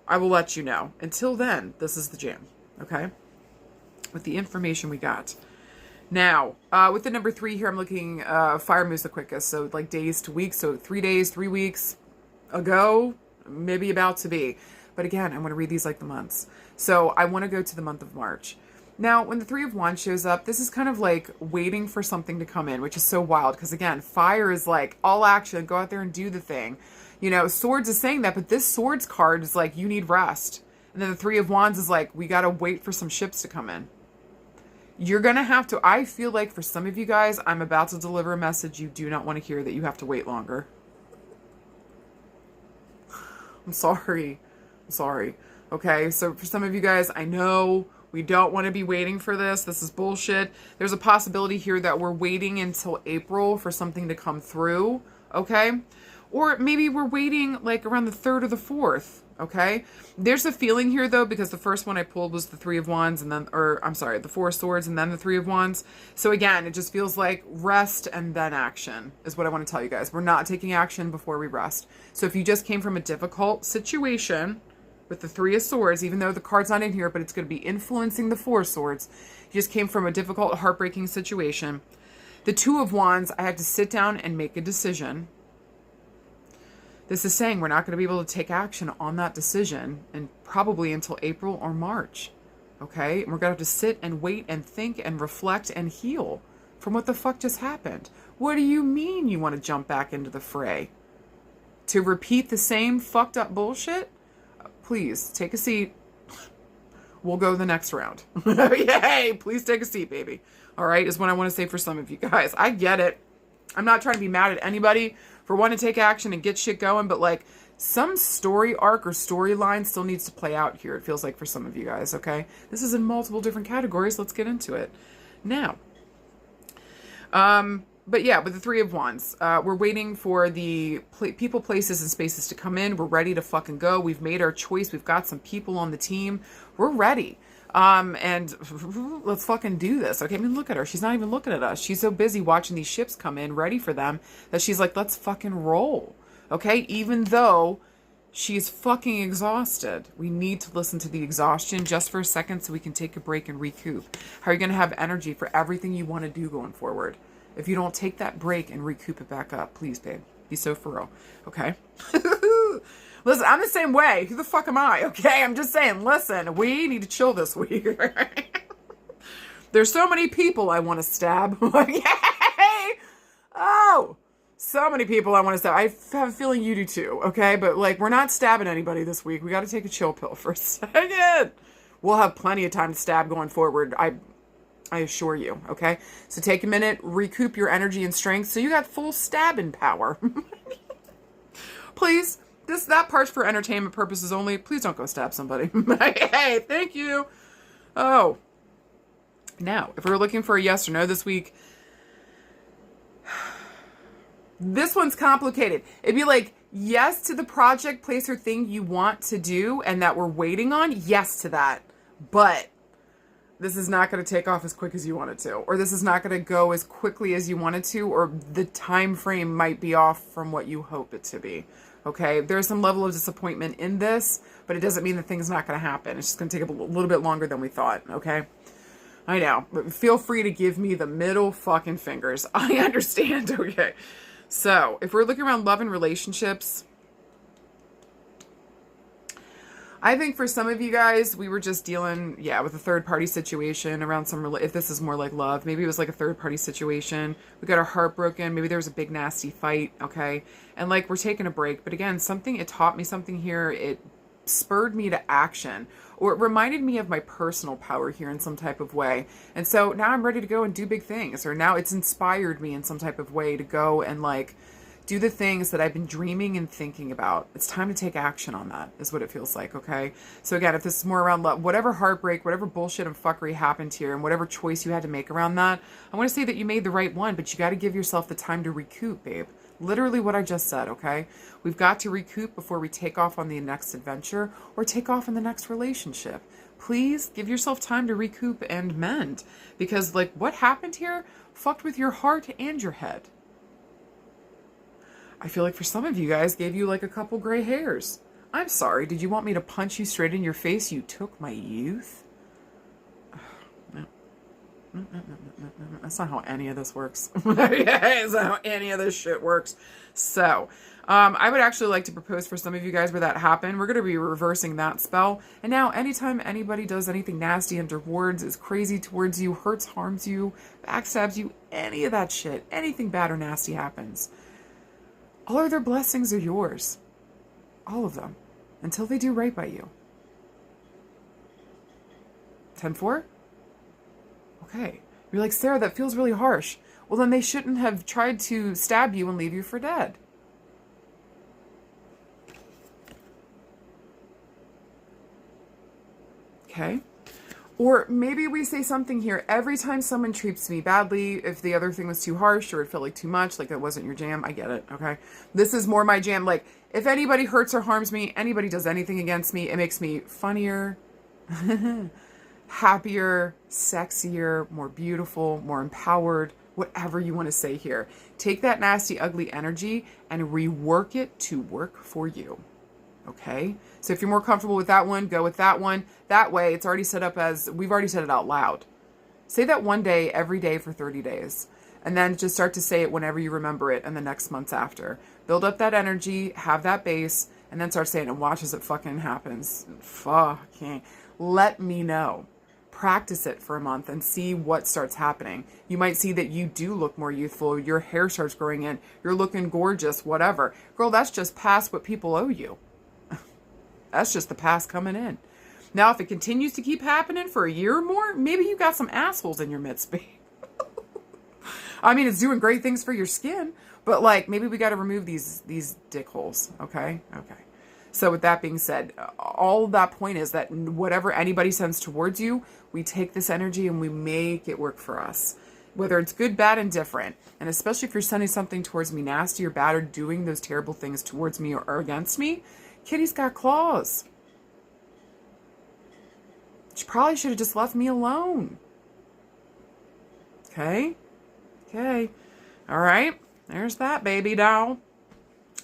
I will let you know. Until then, this is the jam. Okay? With the information we got. Now, with the number 3 here, I'm looking, fire moves the quickest. So like days to weeks. So 3 days, 3 weeks ago, maybe about to be. But again, I want to read these like the months. So I want to go to the month of March. Now, when the 3 of Wands shows up, this is kind of like waiting for something to come in, which is so wild. Because again, fire is like all action. Go out there and do the thing. You know, Swords is saying that, but this Swords card is like, you need rest. And then the 3 of Wands is like, we got to wait for some ships to come in. You're going to have to, I feel like for some of you guys, I'm about to deliver a message you do not want to hear, that you have to wait longer. I'm sorry. I'm sorry. Okay, so for some of you guys, I know we don't want to be waiting for this. This is bullshit. There's a possibility here that we're waiting until April for something to come through, okay? Or maybe we're waiting like around the 3rd or the 4th. Okay, there's a feeling here though, because the first one I pulled was the 3 of Wands and then, or I'm sorry, the 4 of Swords and then the 3 of Wands. So again, it just feels like rest and then action is what I want to tell you guys. We're not taking action before we rest. So if you just came from a difficult situation with the 3 of Swords, even though the card's not in here, but it's going to be influencing the 4 of Swords. You just came from a difficult, heartbreaking situation. The 2 of Wands, I had to sit down and make a decision. This is saying we're not going to be able to take action on that decision and probably until April or March. Okay? And we're going to have to sit and wait and think and reflect and heal from what the fuck just happened. What do you mean you want to jump back into the fray? To repeat the same fucked up bullshit? Please, take a seat. We'll go the next round. Yay! Please take a seat, baby. All right? Is what I want to say for some of you guys. I get it. I'm not trying to be mad at anybody for wanting to take action and get shit going, but like, some story arc or storyline still needs to play out here, it feels like, for some of you guys, okay? This is in multiple different categories. Let's get into it. Now, but yeah, with the Three of Wands, we're waiting for the people, places, and spaces to come in. We're ready to fucking go. We've made our choice. We've got some people on the team. We're ready. And let's fucking do this. Okay, I mean, look at her. She's not even looking at us. She's so busy watching these ships come in, ready for them, that she's like, let's fucking roll. Okay, even though she's fucking exhausted. We need to listen to the exhaustion just for a second so we can take a break and recoup. How are you going to have energy for everything you want to do going forward if you don't take that break and recoup it back up? Please, babe. Be so for real. Okay? Listen, I'm the same way. Who the fuck am I? Okay? I'm just saying, listen, we need to chill this week. There's so many people I want to stab. Okay? Oh! So many people I want to stab. I have a feeling you do too, okay? But, like, we're not stabbing anybody this week. We got to take a chill pill for a second. We'll have plenty of time to stab going forward. I assure you, okay? So take a minute, recoup your energy and strength so you got full stabbing power. Please, that part's for entertainment purposes only. Please don't go stab somebody. Hey, thank you. Oh. Now, if we're looking for a yes or no this week, this one's complicated. It'd be like, yes to the project, place, or thing you want to do and that we're waiting on. Yes to that. But this is not going to take off as quick as you want it to. Or this is not going to go as quickly as you want it to. Or the time frame might be off from what you hope it to be. Okay? There's some level of disappointment in this. But it doesn't mean the thing's not going to happen. It's just going to take a little bit longer than we thought. Okay? I know. But feel free to give me the middle fucking fingers. I understand. Okay? So, if we're looking around love and relationships, I think for some of you guys, we were just dealing, with a third-party situation around if this is more like love, maybe it was like a third-party situation. We got our heart broken. Maybe there was a big, nasty fight, okay? And, like, we're taking a break. But again, it taught me something here. It spurred me to action. Or it reminded me of my personal power here in some type of way. And so now I'm ready to go and do big things. Or now it's inspired me in some type of way to go and, like, do the things that I've been dreaming and thinking about. It's time to take action on that, is what it feels like, okay? So again, if this is more around love, whatever heartbreak, whatever bullshit and fuckery happened here, and whatever choice you had to make around that, I want to say that you made the right one, but you got to give yourself the time to recoup, babe. Literally what I just said, okay? We've got to recoup before we take off on the next adventure or take off in the next relationship. Please give yourself time to recoup and mend. Because, like, what happened here fucked with your heart and your head. I feel like for some of you guys gave you, like, a couple gray hairs. I'm sorry. Did you want me to punch you straight in your face? You took my youth? No. That's not how any of this works. That's not how any of this shit works. So, I would actually like to propose for some of you guys where that happened. We're going to be reversing that spell. And now, anytime anybody does anything nasty and towards, is crazy towards you, hurts, harms you, backstabs you, any of that shit, anything bad or nasty happens, all of their blessings are yours. All of them. Until they do right by you. 10-4? Okay. You're like, Sarah, that feels really harsh. Well, then they shouldn't have tried to stab you and leave you for dead. Okay. Or maybe we say something here. Every time someone treats me badly, if the other thing was too harsh or it felt like too much, like that wasn't your jam, I get it, okay? This is more my jam. Like, if anybody hurts or harms me, anybody does anything against me, it makes me funnier, happier, sexier, more beautiful, more empowered, whatever you want to say here. Take that nasty, ugly energy and rework it to work for you. Okay? So if you're more comfortable with that one, go with that one. That way, it's already set up as, we've already said it out loud. Say that one day, every day for 30 days. And then just start to say it whenever you remember it and the next months after. Build up that energy, have that base, and then start saying it and watch as it fucking happens. Fucking let me know. Practice it for a month and see what starts happening. You might see that you do look more youthful. Your hair starts growing in. You're looking gorgeous, whatever. Girl, that's just past what people owe you. That's just the past coming in. Now, if it continues to keep happening for a year or more, maybe you got some assholes in your midst, babe. I mean, it's doing great things for your skin, but, like, maybe we got to remove these dick holes, okay? Okay. So with that being said, all that point is that whatever anybody sends towards you, we take this energy and we make it work for us. Whether it's good, bad, and different. And especially if you're sending something towards me nasty or bad or doing those terrible things towards me or against me, Kitty's got claws. She probably should have just left me alone. Okay? Okay. All right. There's that baby doll.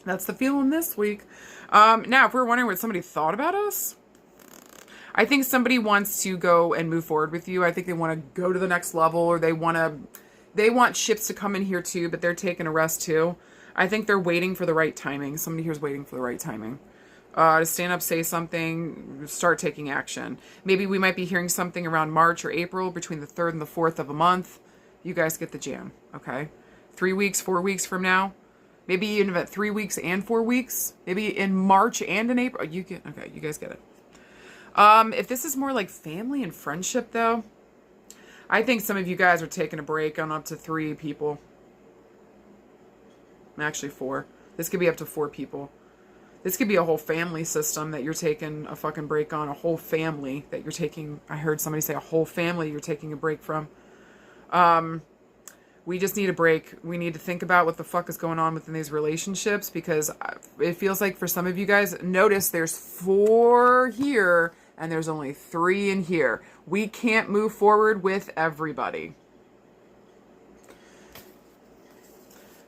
That's the feeling this week. Now, if we're wondering what somebody thought about us, I think somebody wants to go and move forward with you. I think they want to go to the next level, or they want ships to come in here too, but they're taking a rest too. I think they're waiting for the right timing. Somebody here's waiting for the right timing. To stand up, say something, start taking action. Maybe we might be hearing something around March or April, between the 3rd and the 4th of a month. You guys get the jam, okay? 3 weeks, 4 weeks from now. Maybe even about 3 weeks and 4 weeks. Maybe in March and in April. You guys get it. If this is more like family and friendship, though, I think some of you guys are taking a break on up to 3 people. Actually, 4. This could be up to 4 people. This could be a whole family system that you're taking a fucking break on. A whole family that you're taking. I heard somebody say a whole family you're taking a break from. We just need a break. We need to think about what the fuck is going on within these relationships, because it feels like for some of you guys, notice there's 4 here and there's only 3 in here. We can't move forward with everybody.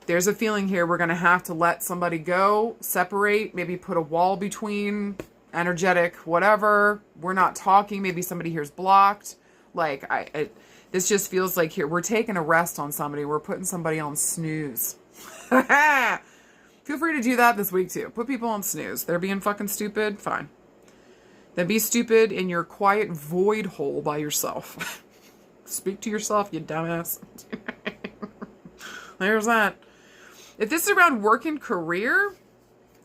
There's a feeling here we're going to have to let somebody go, separate, maybe put a wall between, energetic, whatever. We're not talking. Maybe somebody here's blocked. Like, this just feels like here we're taking a rest on somebody. We're putting somebody on snooze. Feel free to do that this week too. Put people on snooze. They're being fucking stupid. Fine. Then be stupid in your quiet void hole by yourself. Speak to yourself, you dumbass. There's that. If this is around work and career,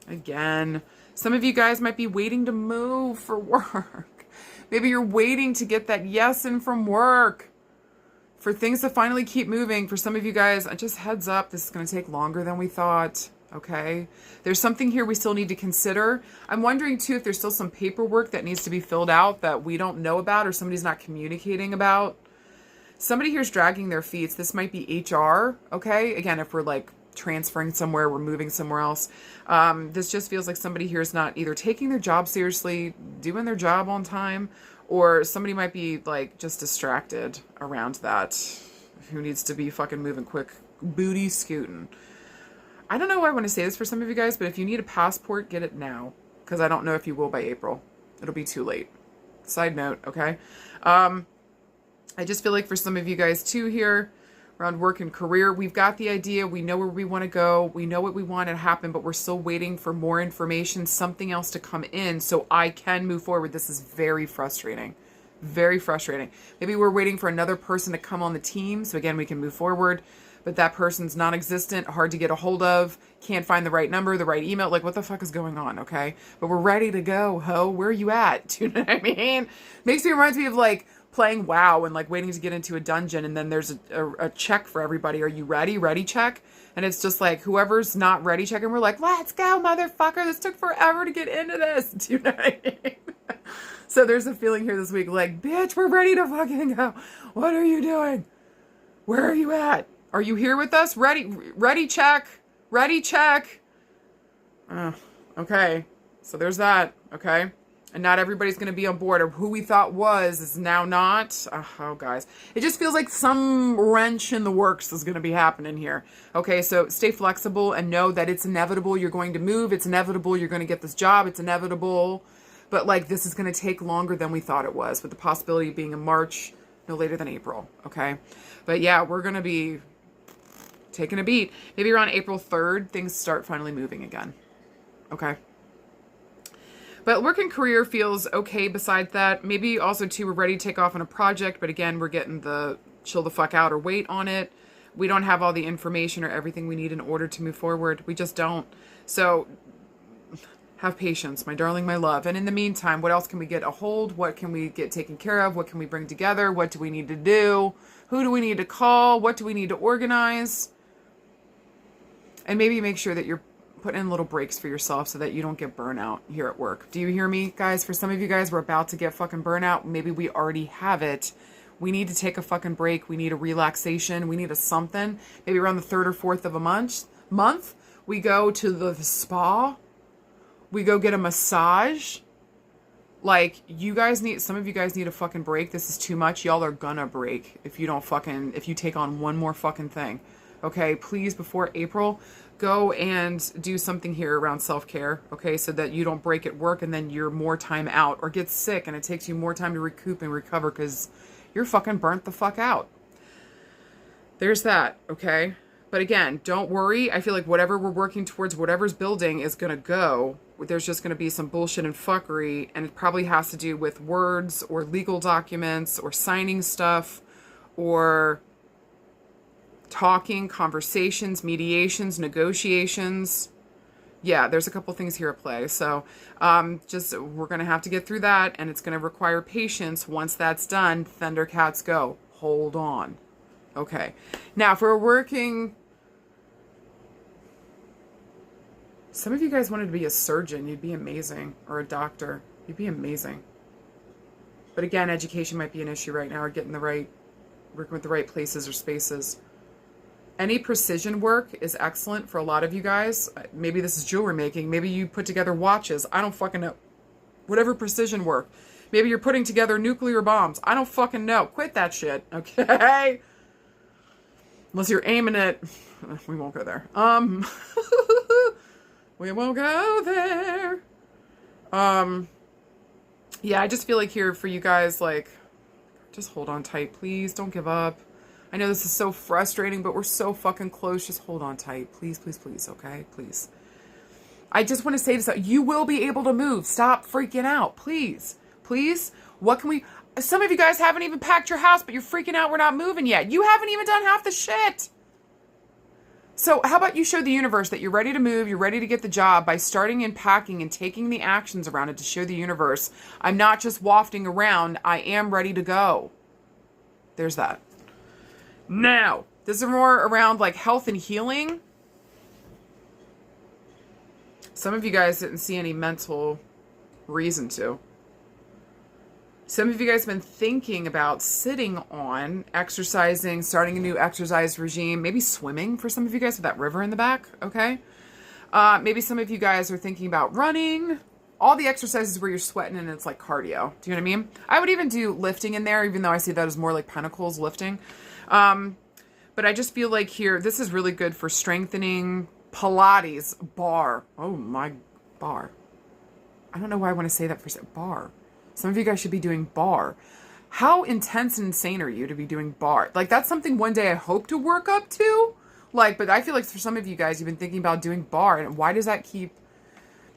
again, some of you guys might be waiting to move for work. Maybe you're waiting to get that yes in from work. For things to finally keep moving. For some of you guys, just heads up, this is going to take longer than we thought. Okay? There's something here we still need to consider. I'm wondering too if there's still some paperwork that needs to be filled out that we don't know about or somebody's not communicating about. Somebody here's dragging their feet. This might be HR. Okay? Again, if we're like transferring somewhere, we're moving somewhere else. This just feels like somebody here is not either taking their job seriously, doing their job on time, or somebody might be like just distracted around that, who needs to be fucking moving quick, booty scooting. I don't know why I want to say this for some of you guys, but if you need a passport, get it now, because I don't know if you will by April. It'll be too late. Side note, okay? I just feel like for some of you guys too here, around work and career, we've got the idea, we know where we want to go, we know what we want to happen, but we're still waiting for more information, something else to come in so I can move forward. This is very frustrating. Very frustrating. Maybe we're waiting for another person to come on the team, so again, we can move forward, but that person's non-existent, hard to get a hold of, can't find the right number, the right email, like what the fuck is going on, okay? But we're ready to go, ho, where are you at? Do you know what I mean? Reminds me of like playing WoW and like waiting to get into a dungeon, and then there's a check for everybody. Are you ready? Ready check. And it's just like whoever's not ready check, and we're like, let's go, motherfucker. This took forever to get into this. Do you know what I mean? So there's a feeling here this week like, bitch, we're ready to fucking go. What are you doing? Where are you at? Are you here with us? Ready check. Ready check. Okay. So there's that. Okay. And not everybody's going to be on board, or who we thought was is now not. Oh, guys. It just feels like some wrench in the works is going to be happening here. Okay, so stay flexible and know that it's inevitable you're going to move. It's inevitable you're going to get this job. It's inevitable. But, like, this is going to take longer than we thought it was, with the possibility of being in March, no later than April. Okay? But, yeah, we're going to be taking a beat. Maybe around April 3rd, things start finally moving again. Okay? But work and career feels okay besides that. Maybe also, too, we're ready to take off on a project. But again, we're getting the chill the fuck out or wait on it. We don't have all the information or everything we need in order to move forward. We just don't. So have patience, my darling, my love. And in the meantime, what else can we get a hold? What can we get taken care of? What can we bring together? What do we need to do? Who do we need to call? What do we need to organize? And maybe make sure that you're putting in little breaks for yourself so that you don't get burnout here at work. Do you hear me, guys? For some of you guys, we're about to get fucking burnout. Maybe we already have it. We need to take a fucking break. We need a relaxation. We need a something. Maybe around the 3rd or 4th of a month, we go to the spa. We go get a massage. Like, some of you guys need a fucking break. This is too much. Y'all are gonna break if you take on one more fucking thing. Okay, please, before April, go and do something here around self-care, okay, so that you don't break at work and then you're more time out or get sick and it takes you more time to recoup and recover because you're fucking burnt the fuck out. There's that, okay? But again, don't worry. I feel like whatever we're working towards, whatever's building is going to go. There's just going to be some bullshit and fuckery, and it probably has to do with words or legal documents or signing stuff or talking, conversations, mediations, negotiations. Yeah, there's a couple things here at play. So we're going to have to get through that, and it's going to require patience. Once that's done, Thundercats go. Hold on. Okay. Now, if we're working... Some of you guys wanted to be a surgeon. You'd be amazing. Or a doctor. You'd be amazing. But again, education might be an issue right now, or working with the right places or spaces. Any precision work is excellent for a lot of you guys. Maybe this is jewelry making. Maybe you put together watches. I don't fucking know. Whatever precision work. Maybe you're putting together nuclear bombs. I don't fucking know. Quit that shit, okay? Unless you're aiming it. We won't go there. We won't go there. Yeah, I just feel like here for you guys, like, just hold on tight, please. Don't give up. I know this is so frustrating, but we're so fucking close. Just hold on tight. Please, please, please, okay? Please. I just want to say this. You will be able to move. Stop freaking out. Please. Please. What can we... Some of you guys haven't even packed your house, but you're freaking out we're not moving yet. You haven't even done half the shit. So how about you show the universe that you're ready to move, you're ready to get the job by starting and packing and taking the actions around it to show the universe, I'm not just wafting around, I am ready to go. There's that. Now, this is more around like health and healing. Some of you guys didn't see any mental reason to. Some of you guys have been thinking about sitting on, exercising, starting a new exercise regime, maybe swimming for some of you guys with that river in the back, okay? Maybe some of you guys are thinking about running. All the exercises where you're sweating and it's like cardio. Do you know what I mean? I would even do lifting in there, even though I see that as more like pentacles lifting. But I just feel like here, this is really good for strengthening. Pilates, bar. Oh my, bar. I don't know why I want to say that for bar. Some of you guys should be doing bar. How intense and insane are you to be doing bar? Like, that's something one day I hope to work up to. Like, but I feel like for some of you guys, you've been thinking about doing bar. And why does that keep...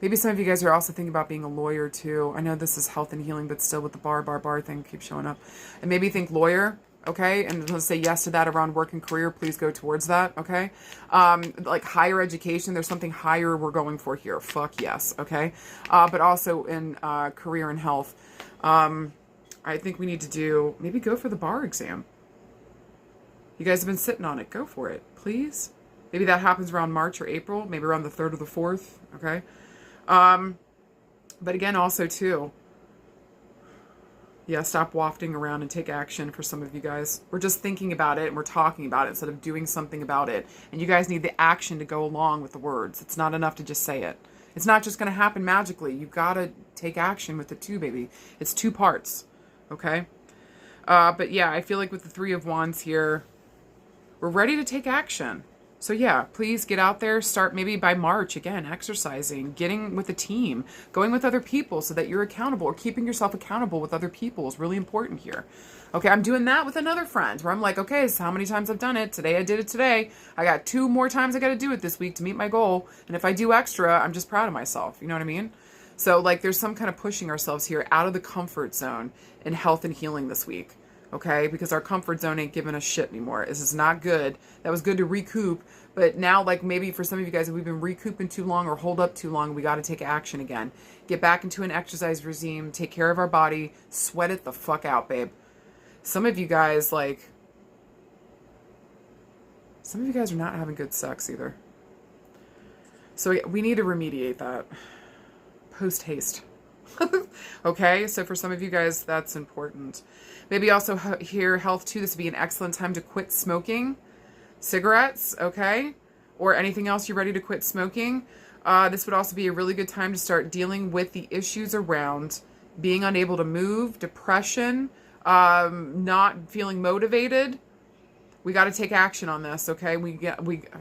Maybe some of you guys are also thinking about being a lawyer, too. I know this is health and healing, but still with the bar thing keeps showing up. And maybe think lawyer, okay? And let's say yes to that around work and career. Please go towards that, okay? Like higher education, there's something higher we're going for here. Fuck yes, okay? But also in career and health. I think we need to maybe go for the bar exam. You guys have been sitting on it. Go for it, please. Maybe that happens around March or April, maybe around the 3rd or the 4th, okay? But again, also too, yeah, stop wafting around and take action for some of you guys. We're just thinking about it and we're talking about it instead of doing something about it. And you guys need the action to go along with the words. It's not enough to just say it. It's not just going to happen magically. You got to take action with it too, baby. It's 2 parts, okay? But yeah, I feel like with the 3 of Wands here, we're ready to take action. So yeah, please get out there, start maybe by March, again, exercising, getting with a team, going with other people so that you're accountable, or keeping yourself accountable with other people is really important here. Okay, I'm doing that with another friend where I'm like, okay, this is how many times I've done it. Today I did it today. I got 2 more times I got to do it this week to meet my goal. And if I do extra, I'm just proud of myself. You know what I mean? So like there's some kind of pushing ourselves here out of the comfort zone in health and healing this week. Okay, because our comfort zone ain't giving us shit anymore. This is not good. That was good to recoup, but now, like maybe for some of you guys, if we've been recouping too long or hold up too long, we got to take action again. Get back into an exercise regime, take care of our body, sweat it the fuck out, babe. Some of you guys, like, some of you guys are not having good sex either. So we need to remediate that post haste. Okay, so for some of you guys, that's important. Maybe also here, health too. This would be an excellent time to quit smoking cigarettes, okay? Or anything else you're ready to quit smoking. This would also be a really good time to start dealing with the issues around being unable to move, depression, not feeling motivated. We got to take action on this, okay?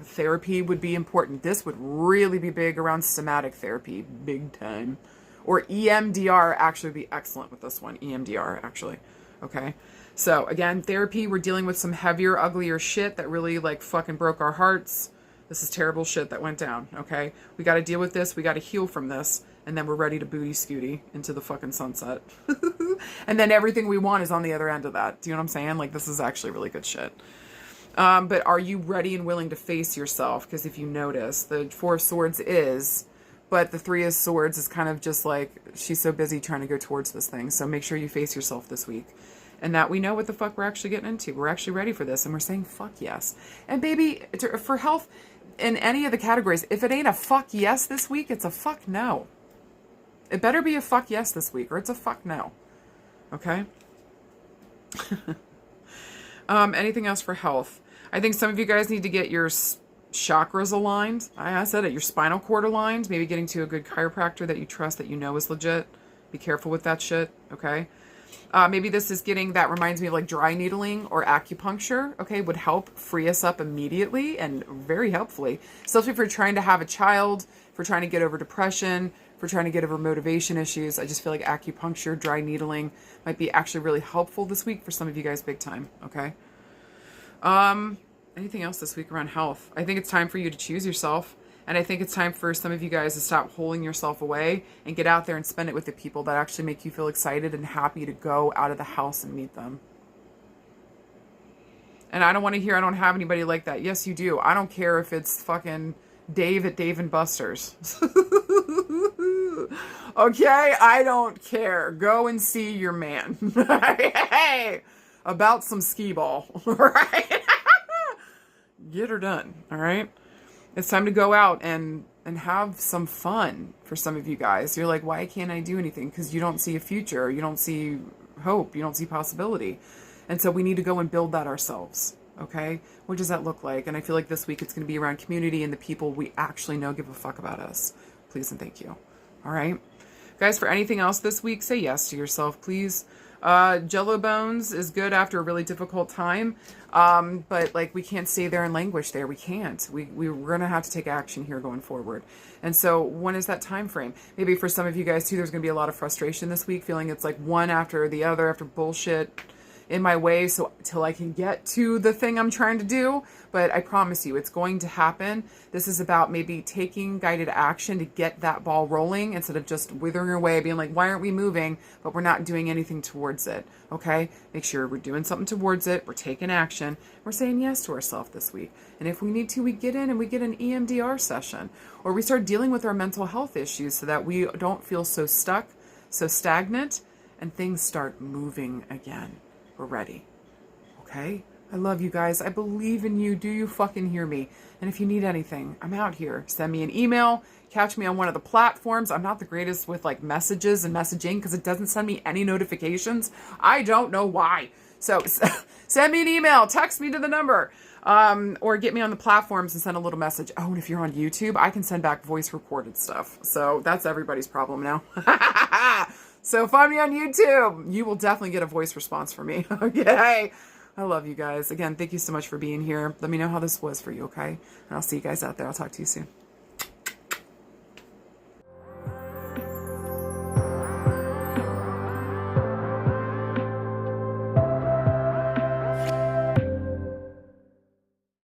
Therapy would be important. This would really be big around somatic therapy, big time. Or EMDR actually would be excellent with this one. EMDR, actually. Okay? So, again, therapy, we're dealing with some heavier, uglier shit that really, like, fucking broke our hearts. This is terrible shit that went down, okay? We got to deal with this. We got to heal from this. And then we're ready to booty scooty into the fucking sunset. And then everything we want is on the other end of that. Do you know what I'm saying? Like, this is actually really good shit. But are you ready and willing to face yourself? Because if you notice, the Four of Swords is... But the Three of Swords is kind of just like, she's so busy trying to go towards this thing. So make sure you face yourself this week. And that we know what the fuck we're actually getting into. We're actually ready for this. And we're saying fuck yes. And baby, for health, in any of the categories, if it ain't a fuck yes this week, it's a fuck no. It better be a fuck yes this week, or it's a fuck no. Okay? Anything else for health? I think some of you guys need to get your chakras aligned. I said it, your spinal cord aligned. Maybe getting to a good chiropractor that you trust, that you know is legit. Be careful with that shit, okay? Maybe this is that reminds me of like dry needling or acupuncture, okay? Would help free us up immediately and very helpfully. Especially if you're trying to have a child, if you're trying to get over depression, if you're trying to get over motivation issues. I just feel like acupuncture, dry needling might be actually really helpful this week for some of you guys big time, okay? Anything else this week around health? I think it's time for you to choose yourself. And I think it's time for some of you guys to stop holding yourself away and get out there and spend it with the people that actually make you feel excited and happy to go out of the house and meet them. And I don't want to hear I don't have anybody like that. Yes, you do. I don't care if it's fucking Dave at Dave and Buster's. Okay? I don't care. Go and see your man. Hey! About some skee ball. Right? Get her done. All right? It's time to go out and have some fun for some of you guys. You're like, why can't I do anything? Because you don't see a future. You don't see hope. You don't see possibility. And so we need to go and build that ourselves. Okay? What does that look like? And I feel like this week it's going to be around community and the people we actually know give a fuck about us. Please and thank you. All right? Guys, for anything else this week, say yes to yourself, please. Jello bones is good after a really difficult time. But like we can't stay there and languish there. We can't. We're going to have to take action here going forward. And so when is that time frame? Maybe for some of you guys too, there's going to be a lot of frustration this week, feeling it's like one after the other, after bullshit in my way, so till I can get to the thing I'm trying to do. But I promise you, it's going to happen. This is about maybe taking guided action to get that ball rolling instead of just withering away, being like, why aren't we moving? But we're not doing anything towards it, okay? Make sure we're doing something towards it. We're taking action. We're saying yes to ourselves this week. And if we need to, we get in and we get an EMDR session. Or we start dealing with our mental health issues so that we don't feel so stuck, so stagnant, and things start moving again. We're ready. Okay? I love you guys. I believe in you. Do you fucking hear me? And if you need anything, I'm out here. Send me an email. Catch me on one of the platforms. I'm not the greatest with like messages and messaging because it doesn't send me any notifications. I don't know why. So send me an email. Text me to the number. Or get me on the platforms and send a little message. Oh, and if you're on YouTube, I can send back voice recorded stuff. So that's everybody's problem now. So find me on YouTube. You will definitely get a voice response from me. Okay. I love you guys. Again, thank you so much for being here. Let me know how this was for you, okay? And I'll see you guys out there. I'll talk to you soon.